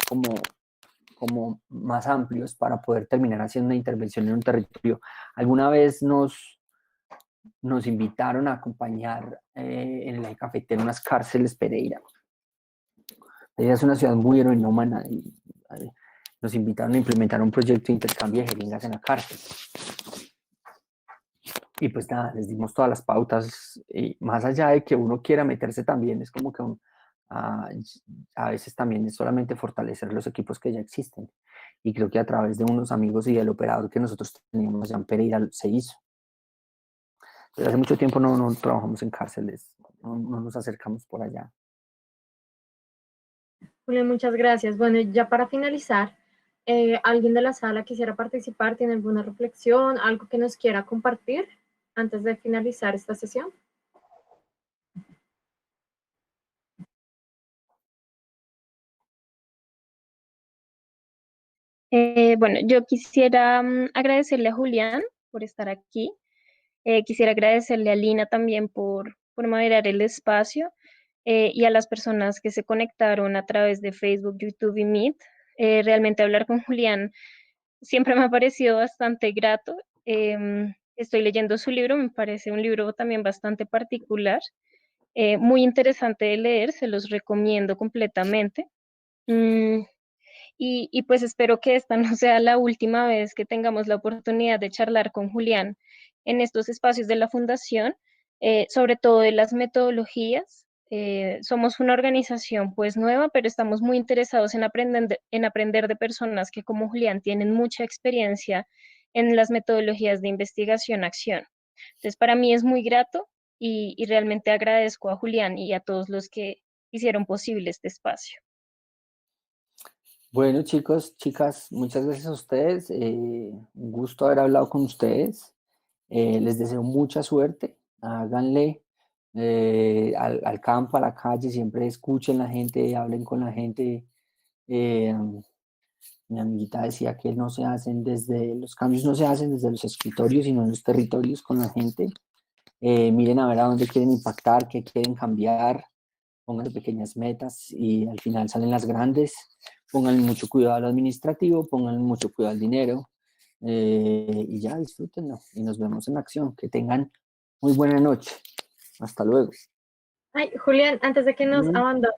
como, como más amplios para poder terminar haciendo una intervención en un territorio. Alguna vez nos invitaron a acompañar en el eje cafetero unas cárceles Pereira. Ella es una ciudad muy heroinómana y nos invitaron a implementar un proyecto de intercambio de jeringas en la cárcel. Y pues nada, les dimos todas las pautas y más allá de que uno quiera meterse también, es como que a veces también es solamente fortalecer los equipos que ya existen. Y creo que a través de unos amigos y el operador que nosotros teníamos allá en Pereira se hizo. Desde hace mucho tiempo no trabajamos en cárceles, no nos acercamos por allá. Julián, muchas gracias. Bueno, ya para finalizar, ¿alguien de la sala quisiera participar? ¿Tiene alguna reflexión, algo que nos quiera compartir antes de finalizar esta sesión? Bueno, yo quisiera agradecerle a Julián por estar aquí. Quisiera agradecerle a Lina también por moderar el espacio y a las personas que se conectaron a través de Facebook, YouTube y Meet. Realmente hablar con Julián siempre me ha parecido bastante grato. Estoy leyendo su libro, me parece un libro también bastante particular, muy interesante de leer, se los recomiendo completamente. Mm, y pues espero que esta no sea la última vez que tengamos la oportunidad de charlar con Julián en estos espacios de la Fundación, sobre todo de las metodologías. Somos una organización pues nueva, pero estamos muy interesados en aprender de personas que como Julián tienen mucha experiencia en las metodologías de investigación-acción. Entonces, para mí es muy grato y realmente agradezco a Julián y a todos los que hicieron posible este espacio. Bueno, chicos, chicas, muchas gracias a ustedes. Un gusto haber hablado con ustedes. Les deseo mucha suerte. Háganle al campo, a la calle, siempre escuchen la gente, hablen con la gente. Eh, Mi amiguita decía que los cambios no se hacen desde los escritorios, sino en los territorios con la gente. Miren a ver a dónde quieren impactar, qué quieren cambiar, pónganse pequeñas metas y al final salen las grandes. Pongan mucho cuidado al administrativo, pongan mucho cuidado al dinero y ya disfrútenlo y nos vemos en acción. Que tengan muy buena noche. Hasta luego. Ay, Julián, antes de que nos abandones,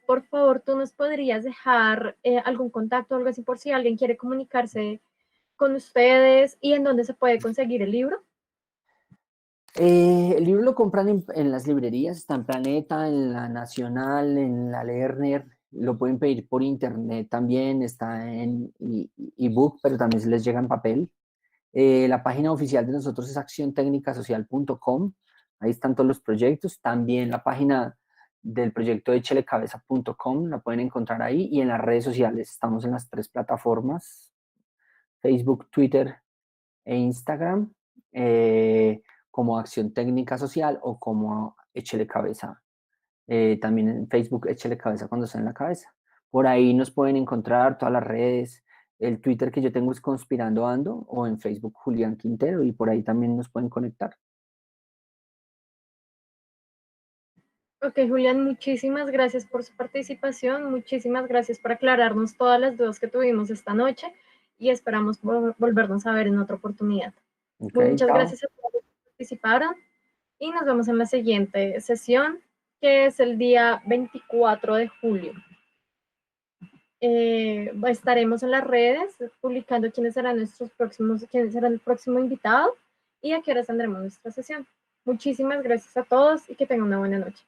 por favor, tú nos podrías dejar algún contacto o algo así por si alguien quiere comunicarse con ustedes y en dónde se puede conseguir el libro. El libro lo compran en las librerías, está en Planeta, en la Nacional, en la Lerner, lo pueden pedir por internet también, está en ebook, pero también se les llega en papel. La página oficial de nosotros es acciontecnicasocial.com, ahí están todos los proyectos, también la página del proyecto echelecabeza.com, la pueden encontrar ahí, y en las redes sociales estamos en las 3 plataformas, Facebook, Twitter e Instagram, como Acción Técnica Social o como Échele Cabeza. También en Facebook Échele Cabeza cuando está en la cabeza. Por ahí nos pueden encontrar todas las redes. El Twitter que yo tengo es Conspirando Ando o en Facebook Julián Quintero y por ahí también nos pueden conectar. Ok, Julián, muchísimas gracias por su participación, muchísimas gracias por aclararnos todas las dudas que tuvimos esta noche y esperamos volvernos a ver en otra oportunidad. Okay, Muchas chao. gracias a todos los que participaron y nos vemos en la siguiente sesión, que es el día 24 de julio. Estaremos en las redes publicando quién será el próximo invitado y a qué horas tendremos nuestra sesión. Muchísimas gracias a todos y que tengan una buena noche.